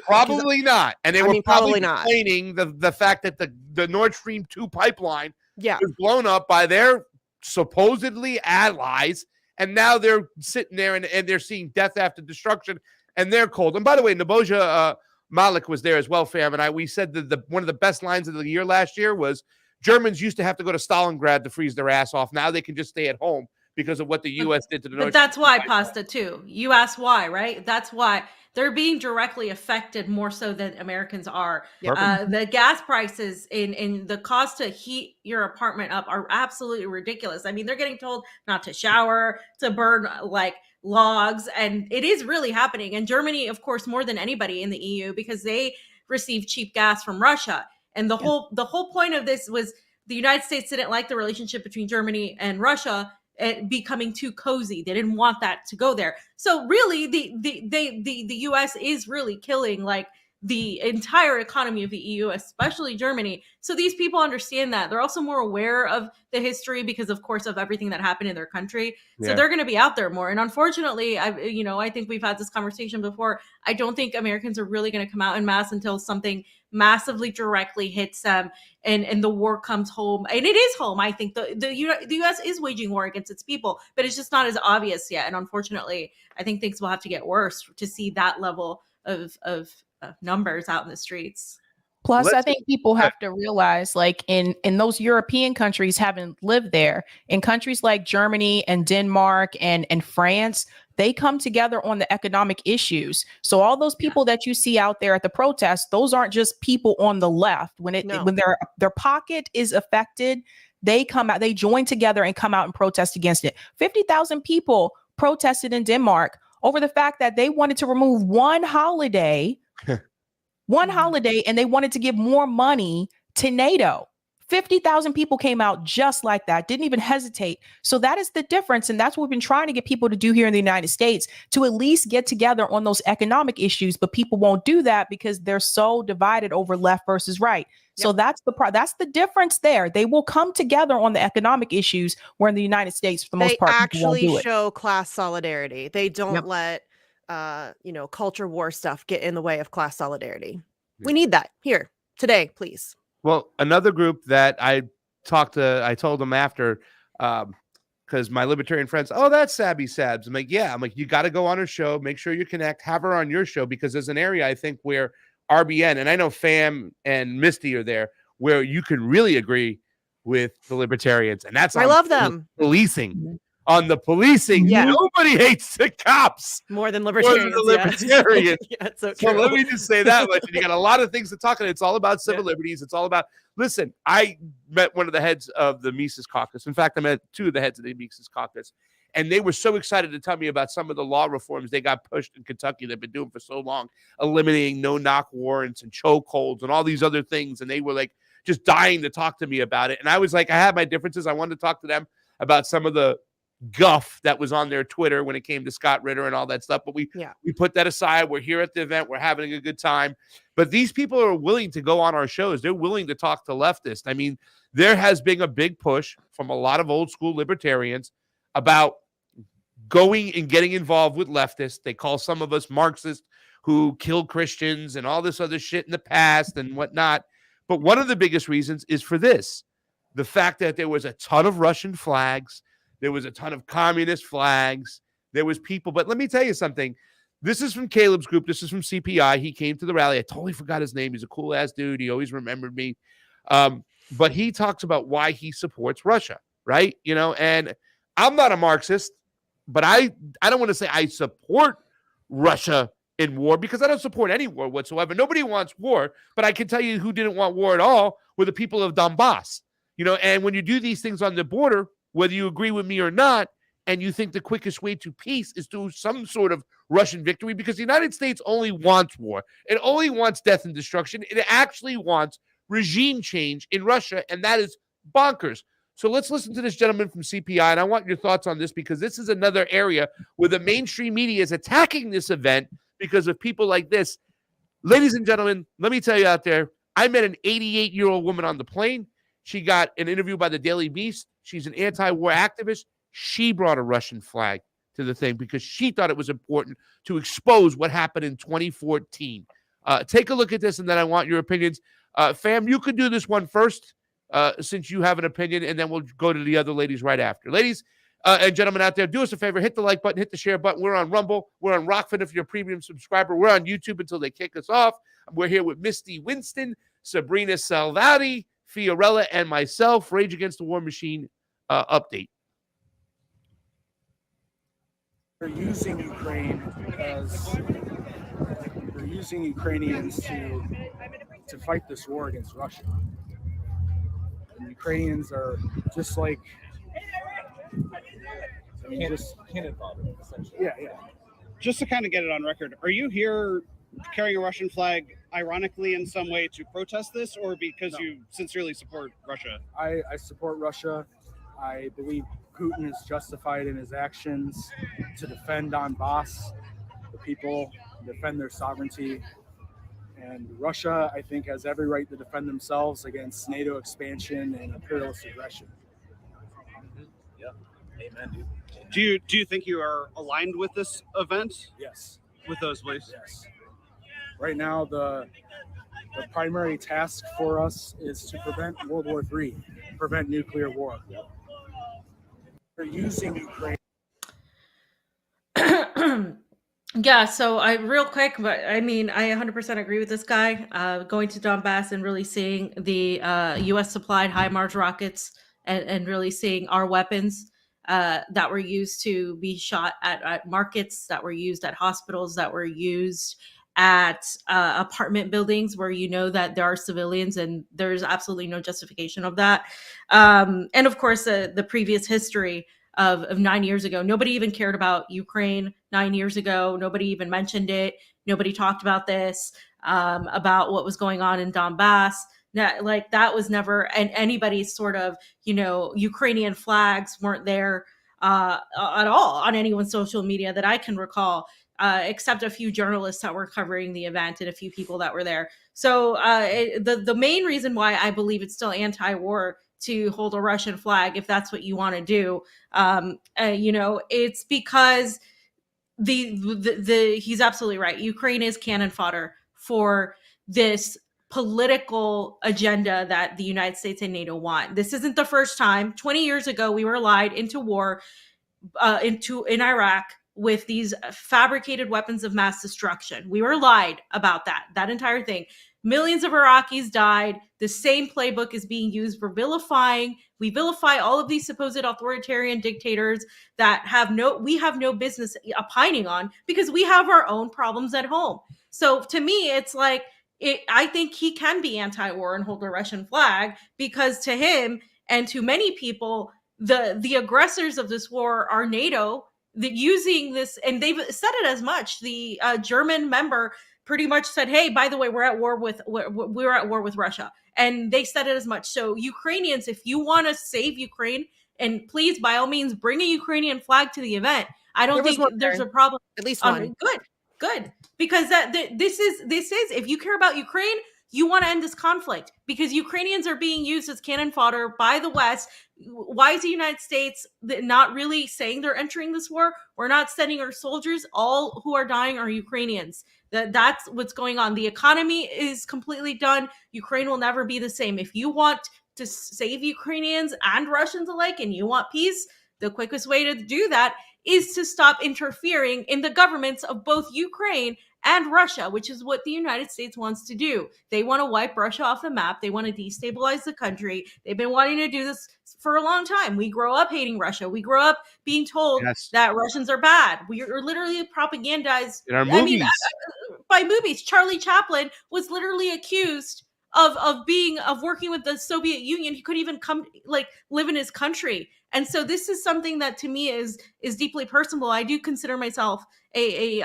probably not. And they were probably not complaining the fact that the Nord Stream 2 pipeline was blown up by their supposedly allies, and now they're sitting there and they're seeing death after destruction, and they're cold. And by the way, Naboja Malik was there as well, fam. And we said that one of the best lines of the year last year was Germans used to have to go to Stalingrad to freeze their ass off. Now they can just stay at home because of what the U.S. did to the North. But that's why, Pasta, too. You asked why, right? That's why they're being directly affected more so than Americans are. The gas prices in the cost to heat your apartment up are absolutely ridiculous. I mean, they're getting told not to shower, to burn like logs, and it is really happening. And Germany, of course, more than anybody in the EU, because they receive cheap gas from Russia. And the whole point of this was the United States didn't like the relationship between Germany and Russia becoming too cozy. They didn't want that to go there. So really, the U.S. is really killing like the entire economy of the EU, especially Germany. So these people understand that. They're also more aware of the history because, of course, of everything that happened in their country. So they're going to be out there more. And unfortunately, I think we've had this conversation before. I don't think Americans are really going to come out en masse until something massively directly hits them and the war comes home. And it is home. I think the U.S. is waging war against its people, but it's just not as obvious yet. And unfortunately, I think things will have to get worse to see that level of numbers out in the streets. Plus, I think people have to realize, like in those European countries, having lived there, in countries like Germany and Denmark and France, they come together on the economic issues. So all those people that you see out there at the protests, those aren't just people on the left. When their pocket is affected, they come out, they join together and come out and protest against it. 50,000 people protested in Denmark over the fact that they wanted to remove one holiday. Holiday, and they wanted to give more money to NATO. 50,000 people came out just like that, didn't even hesitate. So that is the difference. And that's what we've been trying to get people to do here in the United States, to at least get together on those economic issues. But people won't do that because they're so divided over left versus right. So that's the difference there. They will come together on the economic issues, where in the United States, for the most part, they actually show class solidarity. They don't let culture war stuff get in the way of class solidarity. We need that here today, please. Well, another group that I told them after, because my libertarian friends, that's Sabby Sabs. I'm like, you got to go on her show, make sure you connect, have her on your show, because there's an area, I think, where RBN, and I know Fam and Misty are there, where you can really agree with the libertarians. And that's, I love them. Policing. On the policing, nobody hates the cops more than libertarians. That's so true. So let me just say that much. And you got a lot of things to talk about. It's all about civil liberties. It's all about. Listen, I met one of the heads of the Mises Caucus. In fact, I met two of the heads of the Mises Caucus, and they were so excited to tell me about some of the law reforms they got pushed in Kentucky. They've been doing for so long, eliminating no-knock warrants and chokeholds and all these other things. And they were like just dying to talk to me about it. And I was like, I had my differences. I wanted to talk to them about some of the guff that was on their Twitter when it came to Scott Ritter and all that stuff. But we put that aside. We're here at the event. We're having a good time. But these people are willing to go on our shows. They're willing to talk to leftists. I mean, there has been a big push from a lot of old school libertarians about going and getting involved with leftists. They call some of us Marxists who killed Christians and all this other shit in the past and whatnot. But one of the biggest reasons is for this, the fact that there was a ton of Russian flags. There was a ton of communist flags. There was people. But let me tell you something. This is from Caleb's group. This is from CPI. He came to the rally. I totally forgot his name. He's a cool-ass dude. He always remembered me. But he talks about why he supports Russia, right? And I'm not a Marxist, but I don't want to say I support Russia in war, because I don't support any war whatsoever. Nobody wants war. But I can tell you who didn't want war at all were the people of Donbass. And when you do these things on the border, whether you agree with me or not, and you think the quickest way to peace is through some sort of Russian victory, because the United States only wants war. It only wants death and destruction. It actually wants regime change in Russia, and that is bonkers. So let's listen to this gentleman from CPI, and I want your thoughts on this, because this is another area where the mainstream media is attacking this event because of people like this. Ladies and gentlemen, let me tell you out there, I met an 88-year-old woman on the plane. She got an interview by the Daily Beast. She's an anti-war activist. She brought a Russian flag to the thing because she thought it was important to expose what happened in 2014. Take a look at this, and then I want your opinions. Fam, you could do this one first, since you have an opinion, and then we'll go to the other ladies right after. Ladies and gentlemen out there, do us a favor, hit the like button, hit the share button. We're on Rumble. We're on Rokfin if you're a premium subscriber. We're on YouTube until they kick us off. We're here with Misty Winston, Sabrina Salvati, Fiorella, and myself. Rage Against the War Machine update. They're using Ukraine as they're using Ukrainians to fight this war against Russia. And Ukrainians are just like cannon fodder, essentially. yeah. Just to kind of get it on record, are you here carrying a Russian flag ironically in some way to protest this, or because you sincerely support Russia? I support Russia. I believe Putin is justified in his actions to defend Donbass, the people, defend their sovereignty. And Russia, I think, has every right to defend themselves against NATO expansion and imperialist aggression. Yeah. Amen, dude. Do you think you are aligned with this event? Yes. With those beliefs? Yes. Right now, the primary task for us is to prevent World War III, prevent nuclear war. They're using Ukraine. Yeah, so real quick, but I mean, I 100% agree with this guy. Going to Donbass and really seeing the U.S. supplied HIMARS rockets and really seeing our weapons that were used to be shot at markets, that were used at hospitals, that were used at apartment buildings where you know that there are civilians, and there's absolutely no justification of that. And of course, the previous history of 9 years ago. Nobody even cared about Ukraine 9 years ago. Nobody even mentioned it. Nobody talked about this, about what was going on in Donbass. That was never, and anybody's sort of, Ukrainian flags weren't there at all on anyone's social media that I can recall, except a few journalists that were covering the event and a few people that were there. So the main reason why I believe it's still anti-war to hold a Russian flag, if that's what you want to do, it's because he's absolutely right. Ukraine is cannon fodder for this political agenda that the United States and NATO want. This isn't the first time. 20 years ago, we were lied into war in Iraq with these fabricated weapons of mass destruction. We were lied about that entire thing. Millions of Iraqis died. The same playbook is being used for vilifying. We vilify all of these supposed authoritarian dictators that we have no business opining on, because we have our own problems at home. So to me, it's like, I think he can be anti-war and hold a Russian flag, because to him and to many people, the aggressors of this war are NATO, using this, and they've said it as much. The German member pretty much said, hey, by the way, we're at war with Russia. And they said it as much. So Ukrainians, if you want to save Ukraine, and please, by all means, bring a Ukrainian flag to the event. I don't think there's a problem. At least one. Good. Because this is, if you care about Ukraine, you want to end this conflict, because Ukrainians are being used as cannon fodder by the West. Why is the United States not really saying they're entering this war? We're not sending our soldiers. All who are dying are Ukrainians. That's what's going on. The economy is completely done. Ukraine will never be the same. If you want to save Ukrainians and Russians alike, and you want peace, the quickest way to do that is to stop interfering in the governments of both Ukraine and Russia, which is what the United States wants to do. They want to wipe Russia off the map. They want to destabilize the country. They've been wanting to do this for a long time. We grow up hating Russia. We grow up being told that Russians are bad. We are literally propagandized in our movies. By movies. Charlie Chaplin was literally accused of working with the Soviet Union. He couldn't even live in his country. And so this is something that to me is deeply personal. I do consider myself a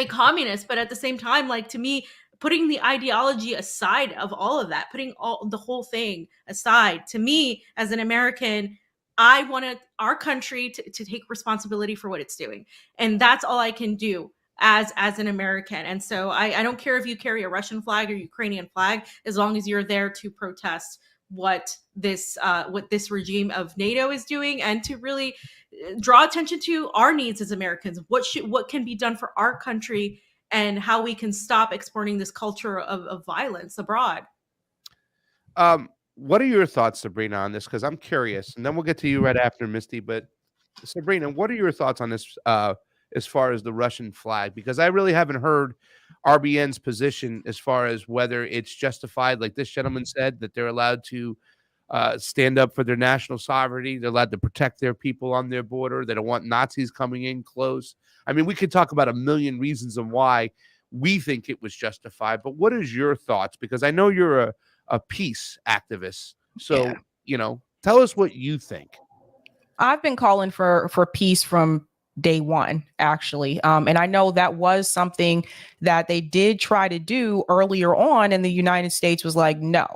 communist, but at the same time, to me, putting the ideology aside of all of that, putting the whole thing aside, to me as an American, I want our country to take responsibility for what it's doing. And that's all I can do as an American. And so I don't care if you carry a Russian flag or Ukrainian flag, as long as you're there to protest what this regime of NATO is doing, and to really draw attention to our needs as Americans. What can be done for our country, and how we can stop exporting this culture of violence abroad. What are your thoughts, Sabrina, on this? Because I'm curious, and then we'll get to you right after, Misty. But Sabrina, what are your thoughts on this as far as the Russian flag? Because I really haven't heard RBN's position as far as whether it's justified, like this gentleman said, that they're allowed to stand up for their national sovereignty. They're allowed to protect their people on their border. They don't want Nazis coming in close. I mean, we could talk about a million reasons of why we think it was justified. But what is your thoughts? Because I know you're a peace activist. So, tell us what you think. I've been calling for peace from day one, actually. And I know that was something that they did try to do earlier on, and the United States was like, no.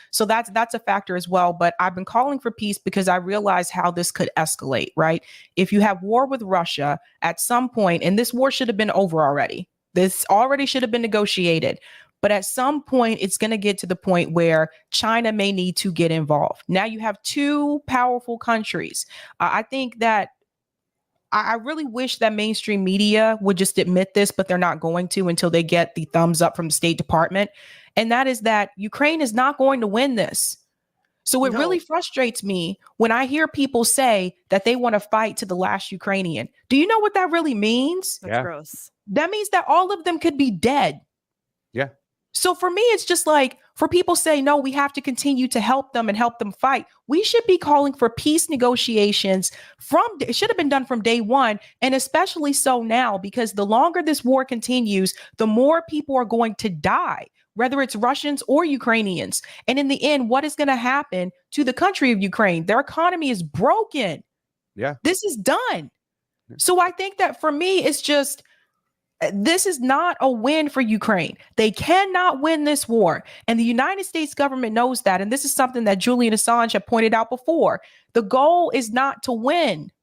So that's a factor as well. But I've been calling for peace because I realize how this could escalate, right? If you have war with Russia at some point, and this war should have been over already. This already should have been negotiated. But at some point, it's going to get to the point where China may need to get involved. Now you have two powerful countries. I think that I really wish that mainstream media would just admit this, but they're not going to until they get the thumbs up from the State Department. And that is that Ukraine is not going to win this. So it really frustrates me when I hear people say that they want to fight to the last Ukrainian. Do you know what that really means? That's gross. That means that all of them could be dead. Yeah. So for me, it's just like, for people say, no, we have to continue to help them and help them fight. We should be calling for peace negotiations it should have been done from day one. And especially so now, because the longer this war continues, the more people are going to die, whether it's Russians or Ukrainians. And in the end, what is going to happen to the country of Ukraine? Their economy is broken. Yeah. This is done. So I think that for me, it's just, this is not a win for Ukraine. They cannot win this war. And the United States government knows that. And this is something that Julian Assange had pointed out before. The goal is not to win.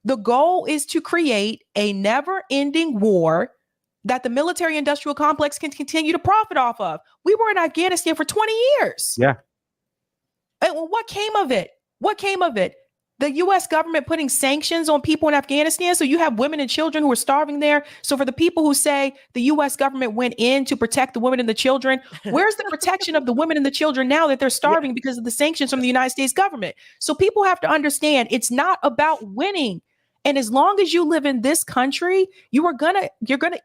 The goal is to create a never-ending war that the military-industrial complex can continue to profit off of. We were in Afghanistan for 20 years. Yeah. And what came of it? What came of it? The U.S. government putting sanctions on people in Afghanistan. So you have women and children who are starving there. So for the people who say the U.S. government went in to protect the women and the children, where's the protection of the women and the children now that they're starving because of the sanctions from the United States government? So people have to understand it's not about winning. And as long as you live in this country, you're gonna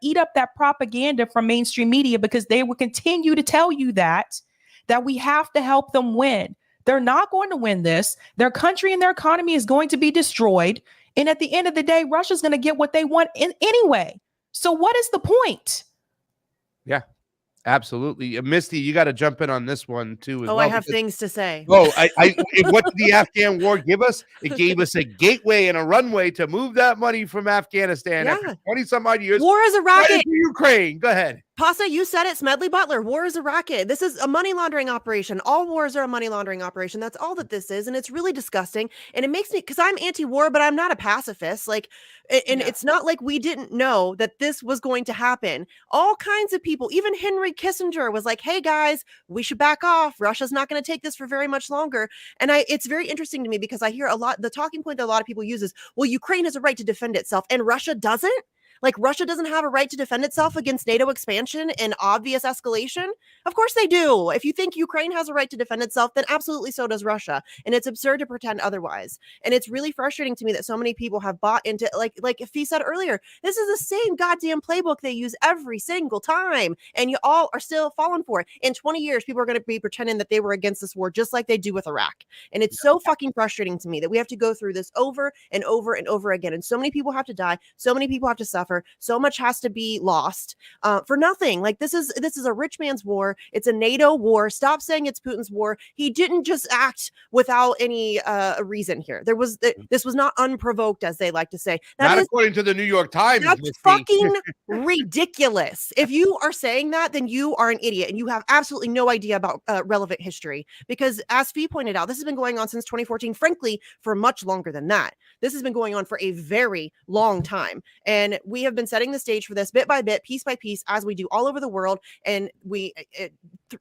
eat up that propaganda from mainstream media, because they will continue to tell you that we have to help them win. They're not going to win this. Their country and their economy is going to be destroyed. And at the end of the day, Russia's going to get what they want anyway. So what is the point? Yeah, absolutely. Misty, you got to jump in on this one too. I have things to say. Oh, what did the Afghan war give us? It gave us a gateway and a runway to move that money from Afghanistan after 20 some odd years. War is a racket. Ukraine. Go ahead. Pasa, you said it. Smedley Butler. War is a racket. This is a money laundering operation. All wars are a money laundering operation. That's all that this is. And it's really disgusting. And it makes me, because I'm anti-war, but I'm not a pacifist. It's not like we didn't know that this was going to happen. All kinds of people, even Henry Kissinger was like, hey guys, we should back off. Russia's not going to take this for very much longer. And it's very interesting to me, because I hear a lot, the talking point that a lot of people use is, well, Ukraine has a right to defend itself and Russia doesn't. Like, Russia doesn't have a right to defend itself against NATO expansion and obvious escalation? Of course they do. If you think Ukraine has a right to defend itself, then absolutely so does Russia. And it's absurd to pretend otherwise. And it's really frustrating to me that so many people have bought into, like Fee said earlier, this is the same goddamn playbook they use every single time. And you all are still falling for it. In 20 years, people are going to be pretending that they were against this war, just like they do with Iraq. And it's so fucking frustrating to me that we have to go through this over and over and over again. And so many people have to die. So many people have to suffer. suffer. So much has to be lost for nothing. Like this is a rich man's war. It's a NATO war. Stop saying it's Putin's war. He didn't just act without any reason here. This was not unprovoked, as they like to say. Not according to the New York Times. That's fucking ridiculous. If you are saying that, then you are an idiot and you have absolutely no idea about relevant history. Because as Fee pointed out, this has been going on since 2014, frankly, for much longer than that. This has been going on for a very long time. And we have been setting the stage for this bit by bit, piece by piece, as we do all over the world. And we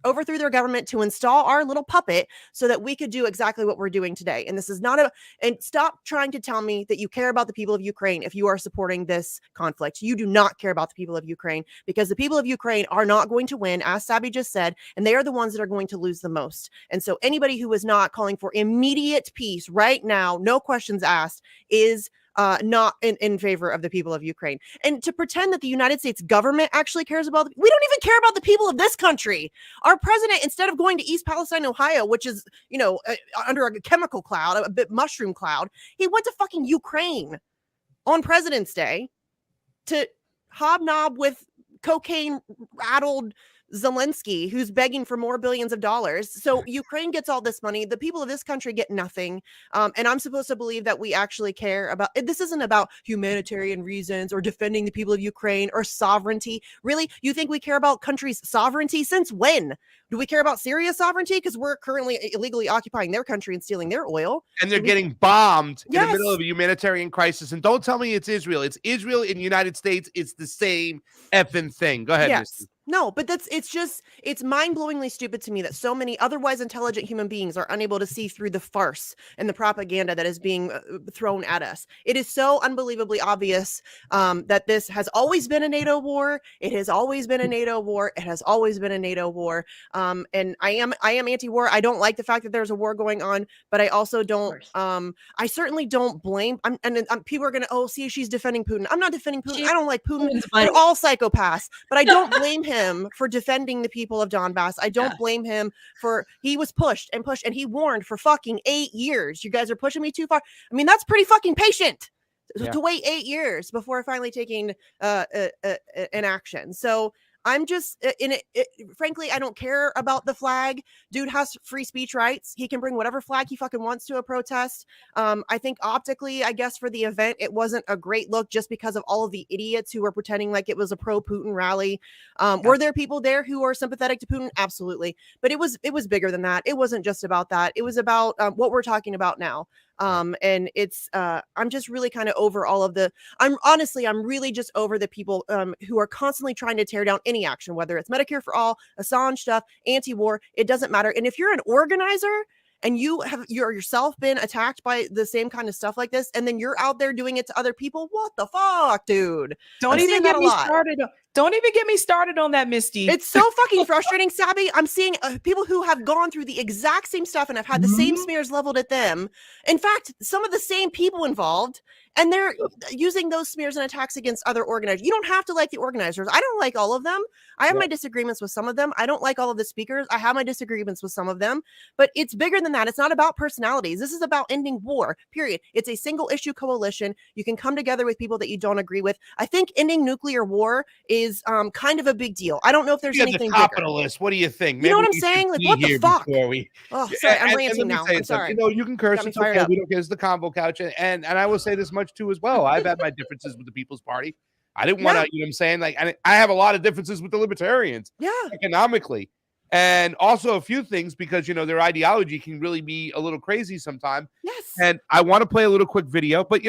overthrew their government to install our little puppet so that we could do exactly what we're doing today. And this is not and stop trying to tell me that you care about the people of Ukraine if you are supporting this conflict. You do not care about the people of Ukraine, because the people of Ukraine are not going to win, as Sabby just said, and they are the ones that are going to lose the most. And so anybody who is not calling for immediate peace right now, no questions asked, is not in favor of the people of Ukraine. And to pretend that the United States government actually cares about, we don't even care about the people of this country. Our president, instead of going to East Palestine, Ohio, which is, under a chemical cloud, a bit mushroom cloud, he went to fucking Ukraine on President's Day to hobnob with cocaine-addled Zelensky, who's begging for more billions of dollars. So Ukraine gets all this money. The people of this country get nothing. And I'm supposed to believe that we actually care about it. This isn't about humanitarian reasons or defending the people of Ukraine or sovereignty. Really? You think we care about countries' sovereignty? Since when? Do we care about Syria's sovereignty? Because we're currently illegally occupying their country and stealing their oil. And they're getting bombed in the middle of a humanitarian crisis. And don't tell me it's Israel. It's Israel in the United States. It's the same effing thing. Go ahead, Yes. No, but it's mind-blowingly stupid to me that so many otherwise intelligent human beings are unable to see through the farce and the propaganda that is being thrown at us. It is so unbelievably obvious that this has always been a NATO war. It has always been a NATO war. It has always been a NATO war. And I am anti-war. I don't like the fact that there's a war going on, but I also don't. I certainly don't blame. People are gonna see she's defending Putin. I'm not defending Putin. I don't like Putin. They're all psychopaths, but I don't blame him for defending the people of Donbass. I don't blame him for, he was pushed and he warned for fucking 8 years. You guys are pushing me too far. I mean, that's pretty fucking patient to wait 8 years before finally taking an action. So I'm just frankly, I don't care about the flag. Dude has free speech rights. He can bring whatever flag he fucking wants to a protest. I think optically, I guess for the event, it wasn't a great look just because of all of the idiots who were pretending like it was a pro-Putin rally. Were there people there who are sympathetic to Putin? Absolutely. But it was bigger than that. It wasn't just about that. It was about what we're talking about now. And it's I'm just really kind of over all of I'm really just over the people who are constantly trying to tear down any action, whether it's Medicare for all, Assange stuff, anti-war, it doesn't matter. And if you're an organizer and you're yourself been attacked by the same kind of stuff like this, and then you're out there doing it to other people, what the fuck, dude? Don't even get me started. Don't even get me started on that, Misty. It's so fucking frustrating, Sabby. I'm seeing people who have gone through the exact same stuff and have had the same smears leveled at them. In fact, some of the same people involved, and they're using those smears and attacks against other organizers. You don't have to like the organizers. I don't like all of them. I have my disagreements with some of them. I don't like all of the speakers. I have my disagreements with some of them. But it's bigger than that. It's not about personalities. This is about ending war, period. It's a single issue coalition. You can come together with people that you don't agree with. I think ending nuclear war is kind of a big deal. I don't know if there's anything bigger. Capitalist. What do you think? Maybe you know what I'm saying? Like, what the fuck? Oh, sorry, I'm ranting now. I'm sorry. You can curse. It's okay. We don't care. It's the Convo Couch, and I will say this much too as well. I've had my differences with the People's Party. I didn't want to. You know what I'm saying? Like, I have a lot of differences with the Libertarians. Economically, and also a few things because their ideology can really be a little crazy sometimes. Yes. And I want to play a little quick video, but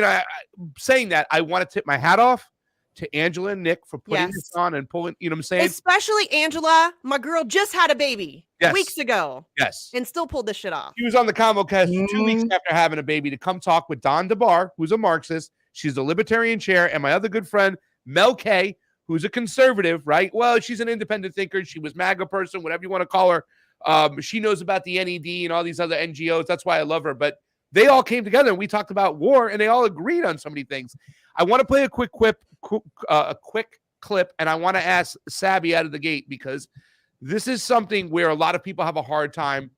saying that, I want to tip my hat off to Angela and Nick for putting this on and pulling, you know what I'm saying? Especially Angela. My girl just had a baby weeks ago. Yes. And still pulled this shit off. She was on the Convo Couch 2 weeks after having a baby to come talk with Don Dore, who's a Marxist. She's the Libertarian chair. And my other good friend, Mel K, who's a conservative, right? Well, she's an independent thinker. She was MAGA person, whatever you want to call her. She knows about the NED and all these other NGOs. That's why I love her. But they all came together and we talked about war and they all agreed on so many things. I want to play a quick clip, and I want to ask Sabby out of the gate because this is something where a lot of people have a hard time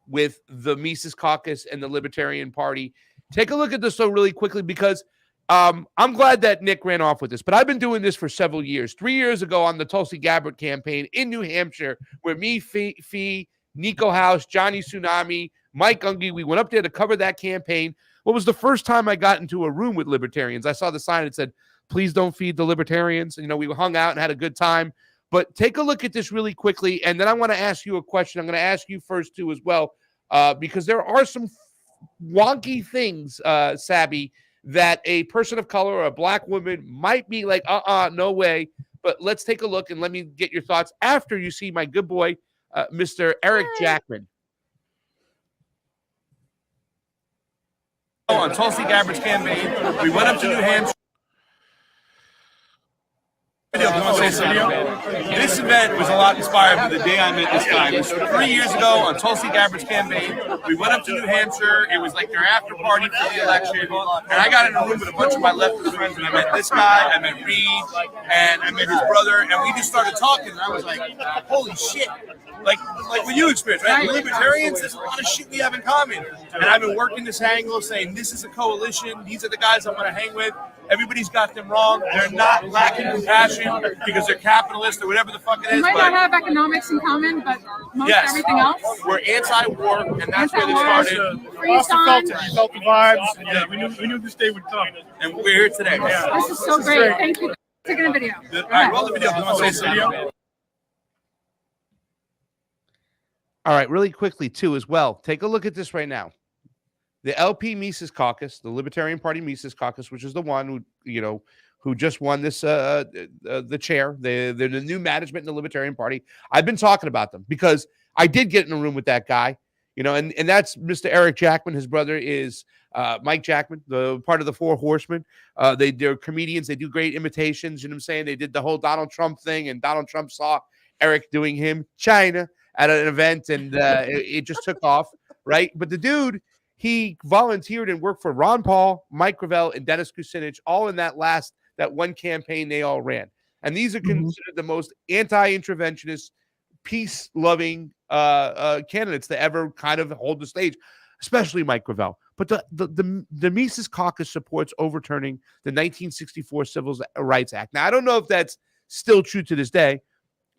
with the Mises Caucus and the Libertarian Party. Take a look at this so really quickly because I'm glad that Nick ran off with this, but I've been doing this for several years. 3 years ago on the Tulsi Gabbard campaign in New Hampshire, where me, Fee, Niko House, Jonny Tsunami, Mike Unge, we went up there to cover that campaign. What was the first time I got into a room with libertarians? I saw the sign that said, "Please don't feed the libertarians." You know, we hung out and had a good time. But take a look at this really quickly, and then I want to ask you a question. I'm going to ask you first, too, as well, because there are some wonky things, Sabby, that a person of color or a black woman might be like, no way. But let's take a look, and let me get your thoughts after you see my good boy, Mr. Eric Jackman. On Tulsi Gabbard's campaign, we went up to New Hampshire. This event was a lot inspired by the day I met this guy. It was 3 years ago on Tulsi Gabbard's campaign. We went up to New Hampshire. It was like their after party for the election. And I got in a room with a bunch of my leftist friends, and I met this guy, I met Reed, and I met his brother, and we just started talking, and I was like, holy shit. Like what you experienced, right? The libertarians, there's a lot of shit we have in common. And I've been working this angle, saying this is a coalition. These are the guys I want to hang with. Everybody's got them wrong. They're not lacking compassion because they're capitalists or whatever the fuck it is. We might not have economics in common, but most everything else. We're anti-war, and that's where they started. Austin felt it. He felt the vibes. Yeah, we knew this day would come. And we're here today. Yeah. This is so great. Thank you for taking a video. All right, roll the video. You want to say something? All right, really quickly, too, as well. Take a look at this right now. The LP Mises Caucus, the Libertarian Party Mises Caucus, which is the one who just won this the chair. They're the new management in the Libertarian Party. I've been talking about them because I did get in a room with that guy, and that's Mr. Eric Jackman. His brother is Mike Jackman, the part of the Four Horsemen. They're comedians. They do great imitations. You know what I'm saying? They did the whole Donald Trump thing, and Donald Trump saw Eric doing him China at an event, and it just took off, right? But the dude, he volunteered and worked for Ron Paul, Mike Gravel, and Dennis Kucinich, all in that one campaign they all ran. And these are considered the most anti-interventionist, peace-loving candidates to ever kind of hold the stage, especially Mike Gravel. But the Mises Caucus supports overturning the 1964 Civil Rights Act. Now, I don't know if that's still true to this day,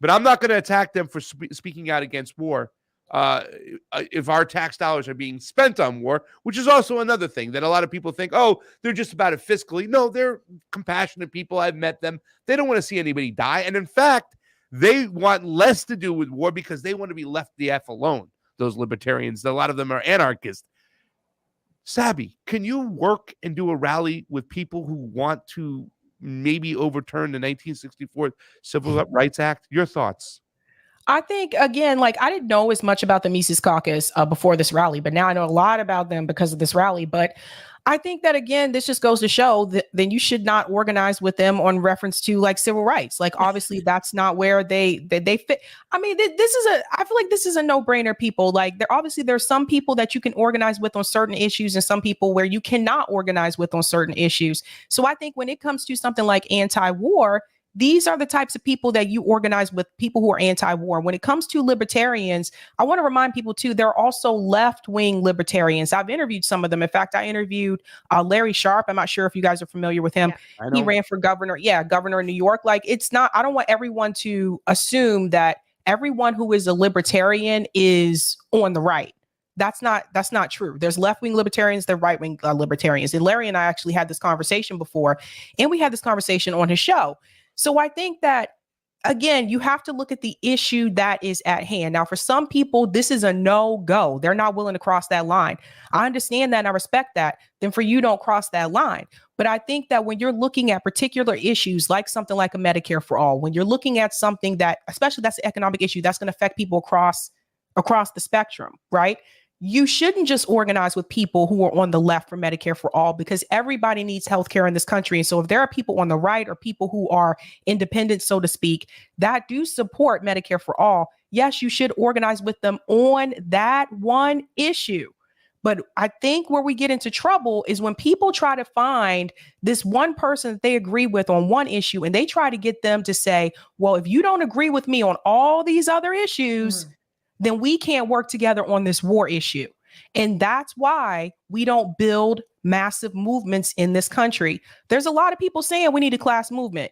but I'm not going to attack them for speaking out against war if our tax dollars are being spent on war, which is also another thing that a lot of people think, oh, they're just about it fiscally. No, they're compassionate people. I've met them. They don't want to see anybody die. And in fact, they want less to do with war because they want to be left the F alone, those libertarians. A lot of them are anarchists. Sabby, can you work and do a rally with people who want to maybe overturn the 1964 Civil Rights Act? Your thoughts? I think, again, I didn't know as much about the Mises Caucus before this rally, but now I know a lot about them because of this rally. But I think that, again, this just goes to show that then you should not organize with them on reference to civil rights. Obviously, that's not where they fit. I mean, I feel like this is a no-brainer, people. There's some people that you can organize with on certain issues and some people where you cannot organize with on certain issues. So I think when it comes to something like anti-war, these are the types of people that you organize with, people who are anti-war. When it comes to libertarians, I want to remind people, too, there are also left-wing libertarians. I've interviewed some of them. In fact, I interviewed Larry Sharp. I'm not sure if you guys are familiar with him. Yeah, he ran for governor. Yeah, governor of New York. It's not, I don't want everyone to assume that everyone who is a libertarian is on the right. That's not true. There's left-wing libertarians, there's right-wing libertarians. And Larry and I actually had this conversation before, and we had this conversation on his show. So I think that, again, you have to look at the issue that is at hand. Now, for some people, this is a no-go. They're not willing to cross that line. I understand that and I respect that. Then for you, don't cross that line. But I think that when you're looking at particular issues like something like a Medicare for all, when you're looking at something that, especially that's an economic issue, that's going to affect people across the spectrum, right? You shouldn't just organize with people who are on the left for Medicare for all, because everybody needs healthcare in this country. And so if there are people on the right or people who are independent, so to speak, that do support Medicare for all, yes, you should organize with them on that one issue. But I think where we get into trouble is when people try to find this one person that they agree with on one issue, and they try to get them to say, well, if you don't agree with me on all these other issues, then we can't work together on this war issue. And that's why we don't build massive movements in this country. There's a lot of people saying we need a class movement.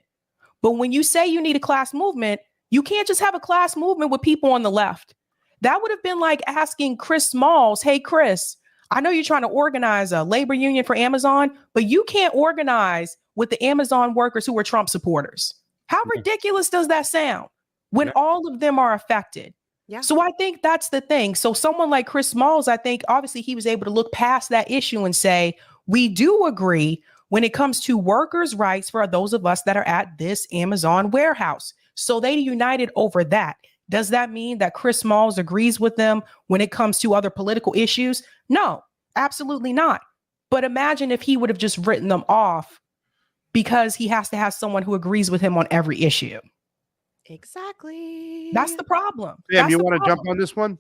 But when you say you need a class movement, you can't just have a class movement with people on the left. That would have been like asking Chris Smalls, hey, Chris, I know you're trying to organize a labor union for Amazon, but you can't organize with the Amazon workers who are Trump supporters. How ridiculous does that sound when all of them are affected? Yeah. So I think that's the thing. So someone like Chris Smalls, I think obviously he was able to look past that issue and say, we do agree when it comes to workers' rights for those of us that are at this Amazon warehouse. So they united over that. Does that mean that Chris Smalls agrees with them when it comes to other political issues? No, absolutely not. But imagine if he would have just written them off because he has to have someone who agrees with him on every issue. Exactly. That's the problem. Sam, you want to jump on this one?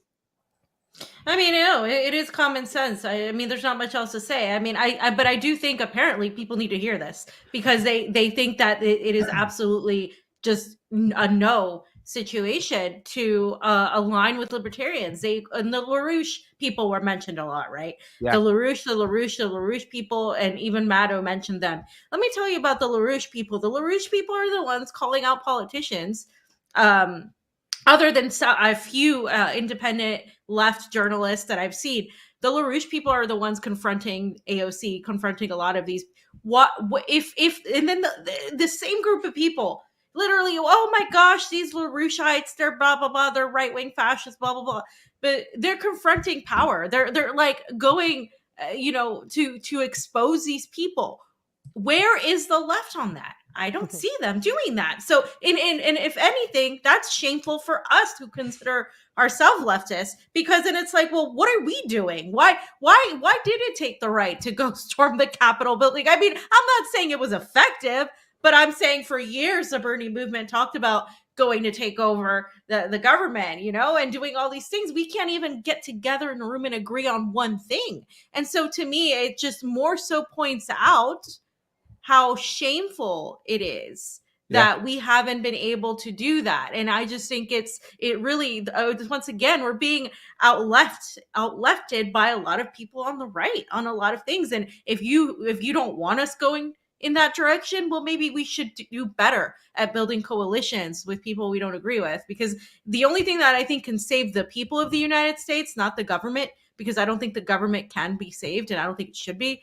I mean, it is common sense. I mean, there's not much else to say. I mean, but I do think apparently people need to hear this because they think that it is absolutely just a no situation to align with libertarians. And the LaRouche people were mentioned a lot, right? Yeah. The LaRouche people, and even Maddo mentioned them. Let me tell you about the LaRouche people. The LaRouche people are the ones calling out politicians. Other than a few independent left journalists that I've seen, the LaRouche people are the ones confronting AOC, confronting a lot of these. And then the same group of people, literally, oh my gosh, these LaRoucheites, they're blah blah blah, they're right wing fascists, blah blah blah. But they're confronting power. They're like going, to expose these people. Where is the left on that? I don't see them doing that. So, and if anything, that's shameful for us who consider ourselves leftists, because then it's like, well, what are we doing? Why did it take the right to go storm the Capitol building? I mean, I'm not saying it was effective, but I'm saying for years the Bernie movement talked about going to take over the government, and doing all these things. We can't even get together in a room and agree on one thing. And so to me, it just more so points out how shameful it is that we haven't been able to do that. And I just think it really, once again, we're being outlefted by a lot of people on the right on a lot of things. And if you don't want us going in that direction, well, maybe we should do better at building coalitions with people we don't agree with, because the only thing that I think can save the people of the United States, not the government, because I don't think the government can be saved and I don't think it should be,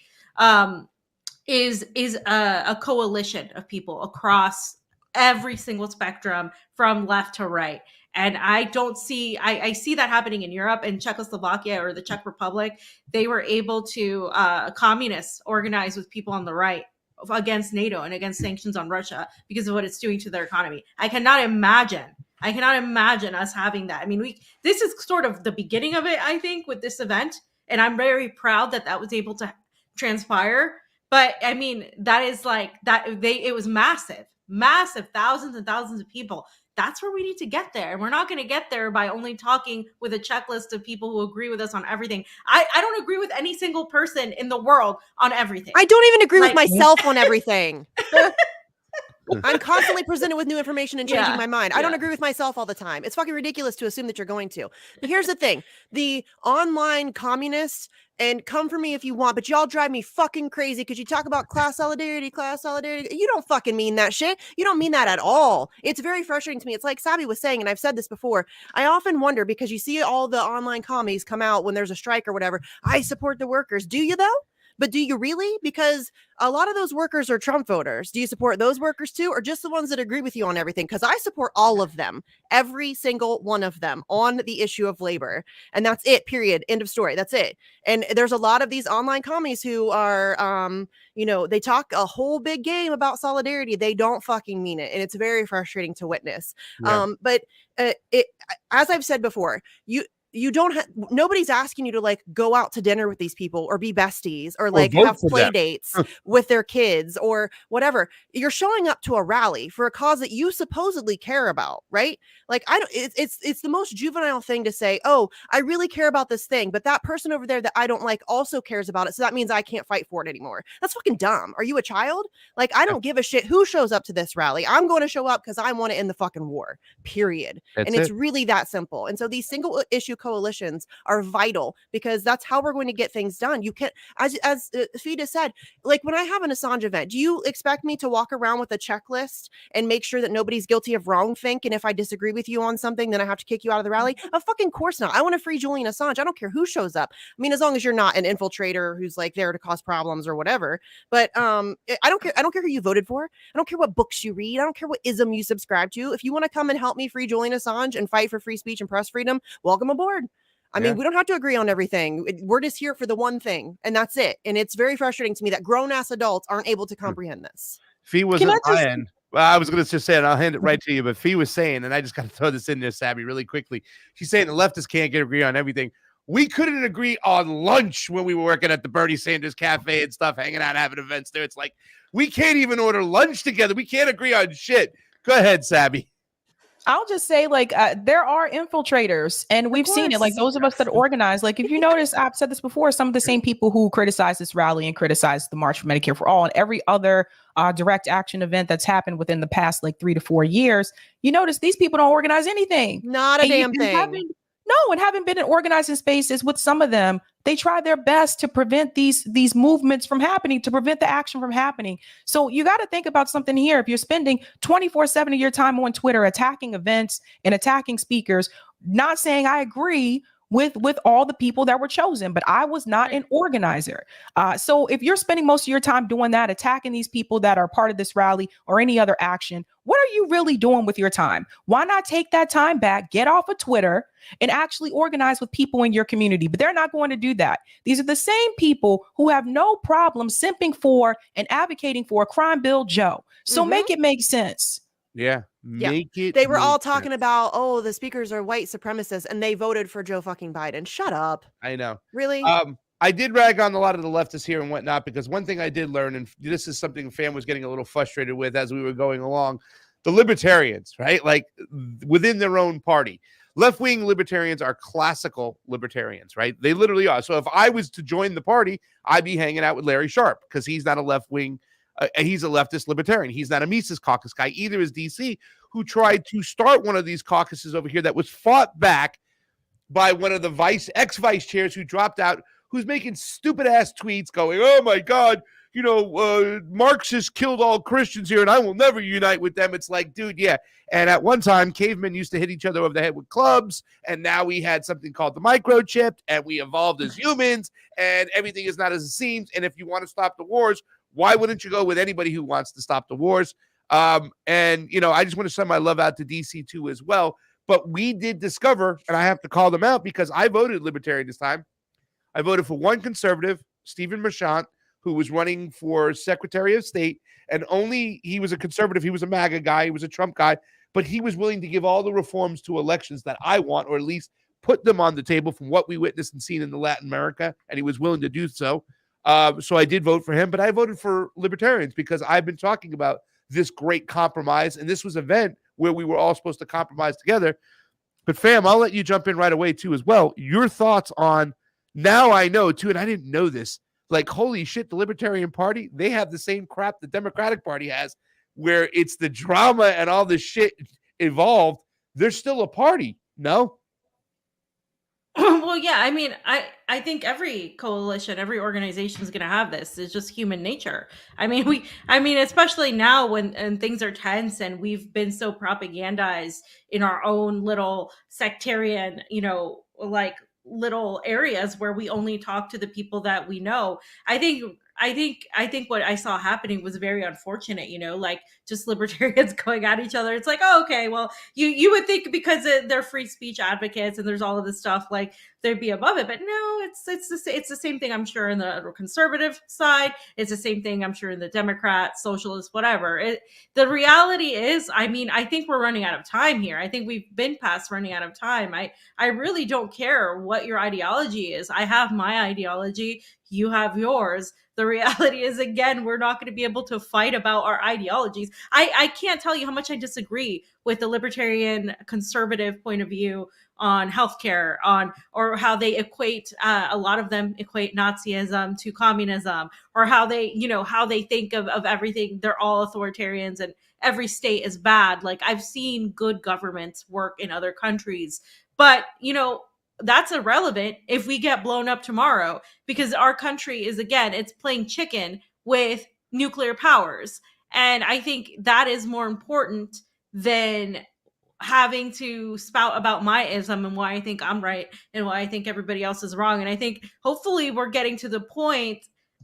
is a coalition of people across every single spectrum from left to right. And I don't see, I see that happening in Europe and Czechoslovakia or the Czech Republic. They were able to, communists organize with people on the right against NATO and against sanctions on Russia because of what it's doing to their economy. I cannot imagine us having that. I mean, this is sort of the beginning of it, I think, with this event. And I'm very proud that was able to transpire. But I mean, that is like that. It was massive, thousands and thousands of people. That's where we need to get there. And we're not going to get there by only talking with a checklist of people who agree with us on everything. I don't agree with any single person in the world on everything. I don't even agree with myself on everything. I'm constantly presented with new information and changing my mind. I don't agree with myself all the time. It's fucking ridiculous to assume that you're going to. But here's the thing. The online communists, and come for me if you want, but y'all drive me fucking crazy because you talk about class solidarity. You don't fucking mean that shit. You don't mean that at all. It's very frustrating to me. It's like Sabi was saying, and I've said this before, I often wonder, because you see all the online commies come out when there's a strike or whatever. I support the workers. Do you though? But do you really? Because a lot of those workers are Trump voters. Do you support those workers too, or just the ones that agree with you on everything? Because I support all of them, every single one of them on the issue of labor. And that's it, period. End of story. That's it. And there's a lot of these online commies who are, they talk a whole big game about solidarity. They don't fucking mean it. And it's very frustrating to witness. Yeah. But as I've said before, you don't nobody's asking you to like go out to dinner with these people or be besties or like have play dates with their kids or whatever. You're showing up to a rally for a cause that you supposedly care about, right? Like it's the most juvenile thing to say, oh, I really care about this thing, but that person over there that I don't like also cares about it. So that means I can't fight for it anymore. That's fucking dumb. Are you a child? Like, I don't give a shit who shows up to this rally. I'm going to show up because I want to end the fucking war, period. And it's really that simple. And so these single issue coalitions are vital, because that's how we're going to get things done. You can't, as Fida said, like when I have an Assange event, do you expect me to walk around with a checklist and make sure that nobody's guilty of wrongthink? And if I disagree with you on something, then I have to kick you out of the rally? Of fucking course not. I want to free Julian Assange. I don't care who shows up. I mean, as long as you're not an infiltrator who's like there to cause problems or whatever. But I don't care. I don't care who you voted for. I don't care what books you read. I don't care what ism you subscribe to. If you want to come and help me free Julian Assange and fight for free speech and press freedom, welcome aboard. I mean, we don't have to agree on everything. We're just here for the one thing, and that's it. And it's very frustrating to me that grown-ass adults aren't able to comprehend this. Fee wasn't lying. Well, I was going to just say it. I'll hand it right to you. But Fee was saying, and I just got to throw this in there, Sabby, really quickly. She's saying the leftists can't agree on everything. We couldn't agree on lunch when we were working at the Bernie Sanders Cafe and stuff, hanging out, having events there. It's like, we can't even order lunch together. We can't agree on shit. Go ahead, Sabby. I'll just say, like, there are infiltrators, and we've seen it. Like, those of us that organize, like, if you notice, I've said this before, some of the same people who criticize this rally and criticize the March for Medicare for All and every other direct action event that's happened within the past, like, 3 to 4 years, you notice these people don't organize anything. Not a damn thing. And having been in organizing spaces with some of them, they try their best to prevent these movements from happening, to prevent the action from happening. So you got to think about something here. If you're spending 24/7 of your time on Twitter attacking events and attacking speakers, not saying I agree with all the people that were chosen, but I was not an organizer. So if you're spending most of your time doing that, attacking these people that are part of this rally or any other action, what are you really doing with your time? Why not take that time back, get off of Twitter, and actually organize with people in your community? But they're not going to do that. These are the same people who have no problem simping for and advocating for a crime bill Joe. So make it make sense. Yeah. Make it. They were all talking about, oh, the speakers are white supremacists, and they voted for Joe fucking Biden. Shut up. I know. Really? I did rag on a lot of the leftists here and whatnot, because one thing I did learn, and this is something Fam was getting a little frustrated with as we were going along, the libertarians, right? Like within their own party. Left-wing libertarians are classical libertarians, right? They literally are. So if I was to join the party, I'd be hanging out with Larry Sharpe, because he's not a left-wing. He's a leftist libertarian. He's not a Mises caucus guy. Either is DC, who tried to start one of these caucuses over here that was fought back by one of the ex-vice chairs who dropped out, who's making stupid-ass tweets going, oh, my God, Marxists killed all Christians here, and I will never unite with them. It's like, dude, yeah. And at one time, cavemen used to hit each other over the head with clubs, and now we had something called the microchip, and we evolved as humans, and everything is not as it seems. And if you want to stop the wars, why wouldn't you go with anybody who wants to stop the wars? I just want to send my love out to DC too as well. But we did discover, and I have to call them out because I voted Libertarian this time. I voted for one conservative, Stephen Merchant, who was running for Secretary of State, and he was a conservative. He was a MAGA guy. He was a Trump guy, but he was willing to give all the reforms to elections that I want, or at least put them on the table from what we witnessed and seen in the Latin America, and he was willing to do so. So I did vote for him, but I voted for libertarians because I've been talking about this great compromise, and this was an event where we were all supposed to compromise together. But Fam, I'll let you jump in right away too as well. Your thoughts on, now I know too, and I didn't know this, like, holy shit, the Libertarian Party, they have the same crap the Democratic Party has, where it's the drama and all this shit involved. They're still a party, no? Well, yeah, I mean, I think every coalition, every organization is going to have this. It's just human nature. I mean, especially now when things are tense and we've been so propagandized in our own little sectarian, like little areas where we only talk to the people that we know. I think what I saw happening was very unfortunate, like just libertarians going at each other. It's like, oh, okay, well, you would think because they're free speech advocates and there's all of this stuff, like they'd be above it. But no, it's the same thing, I'm sure, in the conservative side. It's the same thing, I'm sure, in the Democrat, socialist, whatever. The reality is, I think we're running out of time here. I think we've been past running out of time. I really don't care what your ideology is. I have my ideology. You have yours. The reality is, again, we're not going to be able to fight about our ideologies. I can't tell you how much I disagree with the libertarian conservative point of view on healthcare, or how they equate, a lot of them equate Nazism to communism, or how they think of everything. They're all authoritarians and every state is bad. Like, I've seen good governments work in other countries, but that's irrelevant if we get blown up tomorrow, because our country is, again, it's playing chicken with nuclear powers. And I think that is more important than having to spout about my ism and why I think I'm right and why I think everybody else is wrong. And I think hopefully we're getting to the point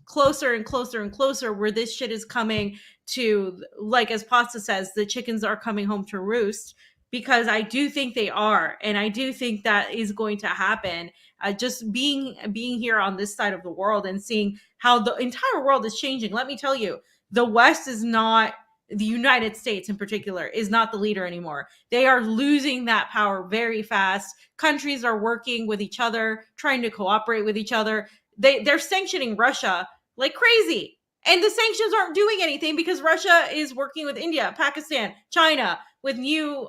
closer and closer and closer where this shit is coming to, like, as Pasta says, the chickens are coming home to roost, because I do think they are. And I do think that is going to happen. Just being here on this side of the world and seeing how the entire world is changing. Let me tell you, the West is not, the United States in particular, is not the leader anymore. They are losing that power very fast. Countries are working with each other, trying to cooperate with each other. They're sanctioning Russia like crazy. And the sanctions aren't doing anything because Russia is working with India, Pakistan, China, with new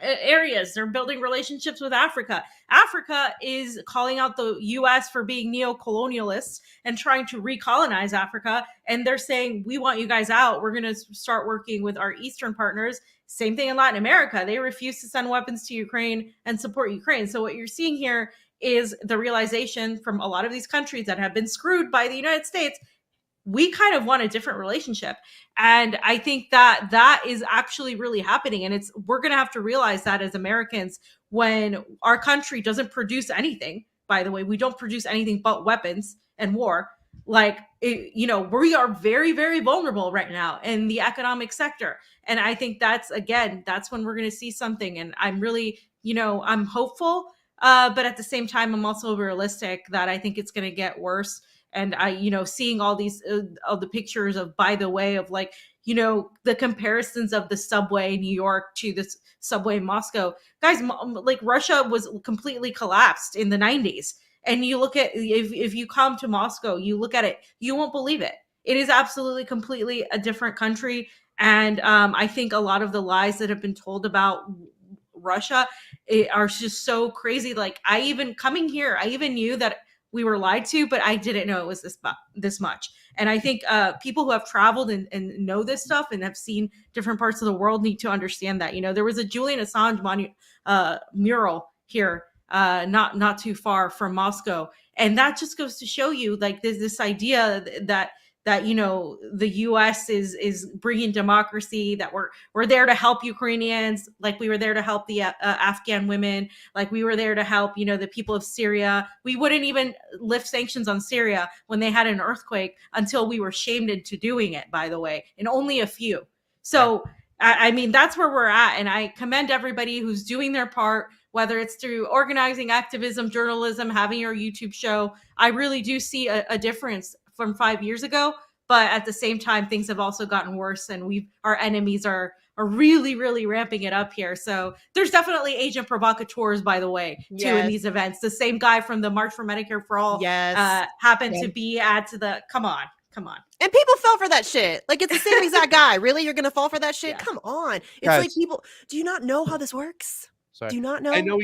areas. They're building relationships with Africa. Africa is calling out the US for being neo-colonialists and trying to recolonize Africa. And they're saying, we want you guys out. We're going to start working with our Eastern partners. Same thing in Latin America. They refuse to send weapons to Ukraine and support Ukraine. So what you're seeing here is the realization from a lot of these countries that have been screwed by the United States. We kind of want a different relationship. And I think that that is actually really happening. And we're going to have to realize that as Americans, when our country doesn't produce anything, by the way, we don't produce anything but weapons and war. Like, we are very, very vulnerable right now in the economic sector. And I think that's when we're going to see something. And I'm really, I'm hopeful. But at the same time, I'm also realistic that I think it's going to get worse. And seeing all these, all the pictures of, by the way, of like, the comparisons of the subway in New York to this subway in Moscow, guys, like Russia was completely collapsed in the 90s. And you look at, if you come to Moscow, you look at it, you won't believe it. It is absolutely, completely a different country. And I think a lot of the lies that have been told about Russia are just so crazy. Like, coming here, I even knew that we were lied to, but I didn't know it was this much. And I think people who have traveled and know this stuff and have seen different parts of the world need to understand that. There was a Julian Assange mural here, not too far from Moscow, and that just goes to show you, like, there's this idea that the U.S. is bringing democracy, that we're there to help Ukrainians, like we were there to help the Afghan women, like we were there to help the people of Syria. We wouldn't even lift sanctions on Syria when they had an earthquake until we were shamed into doing it, by the way, and only a few. So I mean, that's where we're at, and I commend everybody who's doing their part, whether it's through organizing, activism, journalism, having your YouTube show. I really do see a difference from 5 years ago, but at the same time, things have also gotten worse, and our enemies are really, really ramping it up here. So there's definitely agent provocateurs, by the way, too, in these events. The same guy from the March for Medicare for All happened to be come on. And people fell for that shit. Like, it's the same exact guy. Really? You're going to fall for that shit? Yeah. Come on. It's guys, like, people, do you not know how this works? Sorry. Do you not know? I know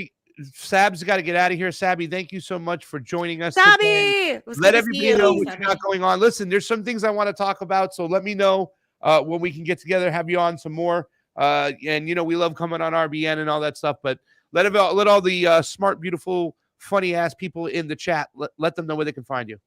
Sab's got to get out of here. Sabby, thank you so much for joining us. Sabby! Let everybody know what you got going on. Listen, there's some things I want to talk about, so let me know when we can get together, have you on some more. And, we love coming on RBN and all that stuff, but let all the smart, beautiful, funny-ass people in the chat, let them know where they can find you.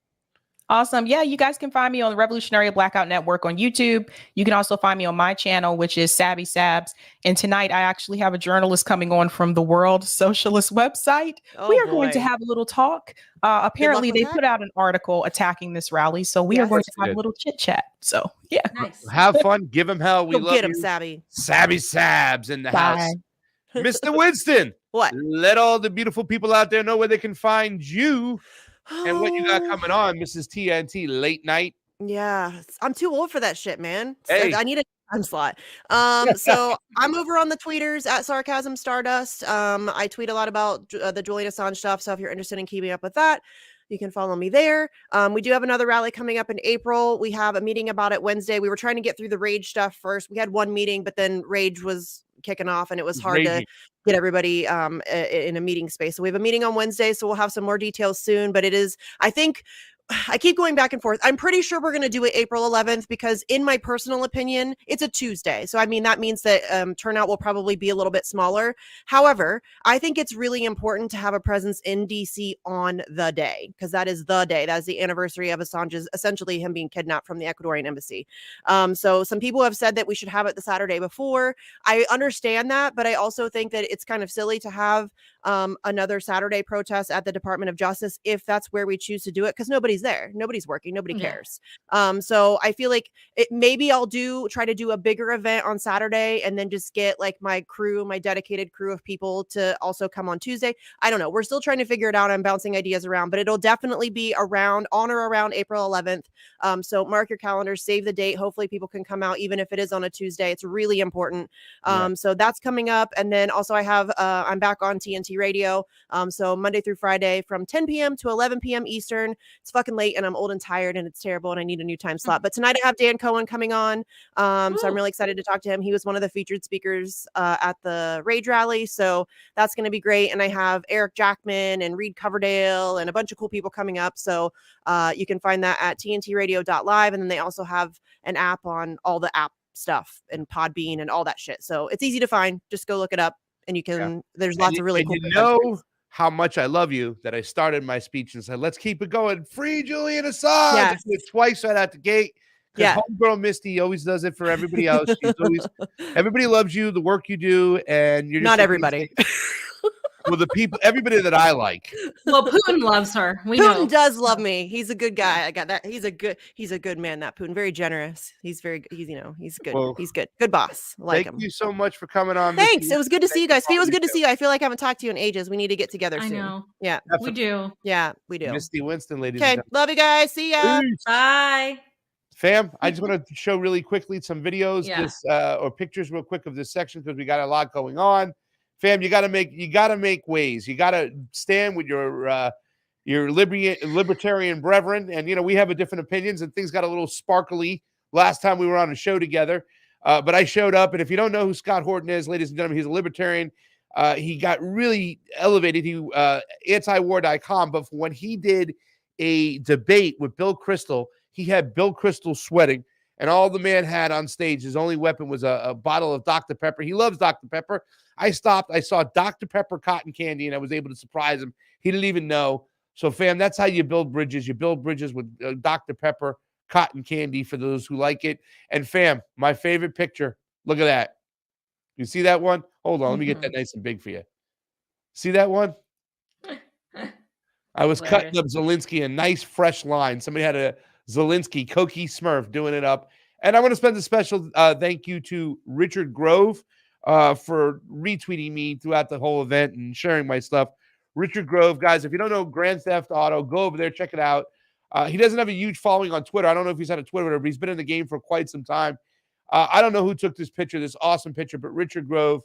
Awesome. Yeah, you guys can find me on the Revolutionary Blackout Network on YouTube. You can also find me on my channel, which is Sabby Sabs. And tonight, I actually have a journalist coming on from the World Socialist website. We are going to have a little talk. Apparently, they put out an article attacking this rally, so we are going to have a little chit chat. So, yeah. Nice. Have fun. Give them hell. We love get him, you. Sabby. Sabby Sabs in the house. Mr. Winston. What? Let all the beautiful people out there know where they can find you. And what you got coming on, Mrs. TNT, late night? Yeah, I'm too old for that shit, man. Hey. I need a time slot. So I'm over on the tweeters at Sarcasm Stardust. I tweet a lot about the Julian Assange stuff. So if you're interested in keeping up with that, you can follow me there. We do have another rally coming up in April. We have a meeting about it Wednesday. We were trying to get through the Rage stuff first. We had one meeting, but then Rage was kicking off and it was hard to get everybody in a meeting space. So we have a meeting on Wednesday, so we'll have some more details soon, but it is, I think I keep going back and forth. I'm pretty sure we're going to do it April 11th because in my personal opinion, it's a Tuesday. So, I mean, that means that turnout will probably be a little bit smaller. However, I think it's really important to have a presence in DC on the day because that is the day. That is the anniversary of Assange's, essentially him being kidnapped from the Ecuadorian embassy. So some people have said that we should have it the Saturday before. I understand that, but I also think that it's kind of silly to have another Saturday protest at the Department of Justice if that's where we choose to do it because nobody's there, nobody's working, nobody cares. So I feel like maybe I'll try to do a bigger event on Saturday and then just get like my dedicated crew of people to also come on Tuesday. I don't know, we're still trying to figure it out. I'm bouncing ideas around, but it'll definitely be on or around April 11th. So mark your calendars, save the date. Hopefully people can come out even if it is on a Tuesday. It's really important. So that's coming up. And then also I have I'm back on TNT radio. So Monday through Friday from 10 p.m. to 11 p.m. Eastern. It's fucking late and I'm old and tired and it's terrible and I need a new time slot. But tonight I have Dan Cohen coming on. So I'm really excited to talk to him. He was one of the featured speakers at the Rage Rally. So that's going to be great. And I have Eric Jackman and Reed Coverdale and a bunch of cool people coming up. So you can find that at tntradio.live. And then they also have an app on all the app stuff and Podbean and all that shit. So it's easy to find. Just go look it up and you can, there's lots of really cool. You know how much I love you that I started my speech and said, let's keep it going. Free Julian Assange. Yes. I did it twice right out the gate. Yeah. Homegirl Misty always does it for everybody else. She's always, everybody loves you, the work you do, and you're just not everybody. Well, the people, everybody that I like. Well, Putin loves her. We Putin know. does love me. He's a good guy. I got that. He's a good man. That Putin, very generous. He's good. Well, he's good. Good boss. I like him. Thank you so much for coming on. Thanks. It was good to see you guys. It was good to see you. I feel like I haven't talked to you in ages. We need to get together soon. I know. Yeah, we do. Yeah, we do. Misty Winston, ladies. Okay, love you guys. See ya. Peace. Bye. Fam, I just want to show really quickly some videos, or pictures real quick of this section because we got a lot going on. Fam, you gotta make ways. You gotta stand with your libertarian brethren, and we have a different opinions, and things got a little sparkly last time we were on a show together. But I showed up, and if you don't know who Scott Horton is, ladies and gentlemen, he's a libertarian. He got really elevated. He antiwar.com, but when he did a debate with Bill Kristol, he had Bill Kristol sweating. And all the man had on stage, his only weapon was a bottle of Dr. Pepper. He loves Dr. Pepper. I stopped. I saw Dr. Pepper cotton candy, and I was able to surprise him. He didn't even know. So, fam, that's how you build bridges. You build bridges with Dr. Pepper cotton candy for those who like it. And, fam, my favorite picture. Look at that. You see that one? Hold on. Let me get that nice and big for you. See that one? I was cutting up Zelensky a nice, fresh line. Somebody had a Zelensky Koki Smurf doing it up. And I want to spend a special thank you to Richard Grove for retweeting me throughout the whole event and sharing my stuff. Richard Grove, guys, if you don't know Grand Theft Auto, go over there, check it out. He doesn't have a huge following on Twitter. I don't know if he's had a Twitter, but he's been in the game for quite some time. I don't know who took this picture, this awesome picture, but Richard Grove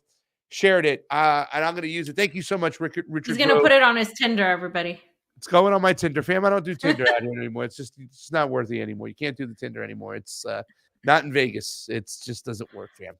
shared it, and I'm going to use it. Thank you so much, Richard Grove. He's going to put it on his Tinder, everybody. It's going on my Tinder, fam. I don't do Tinder out here anymore. It's not worthy anymore. You can't do the Tinder anymore. It's not in Vegas. It just doesn't work, fam.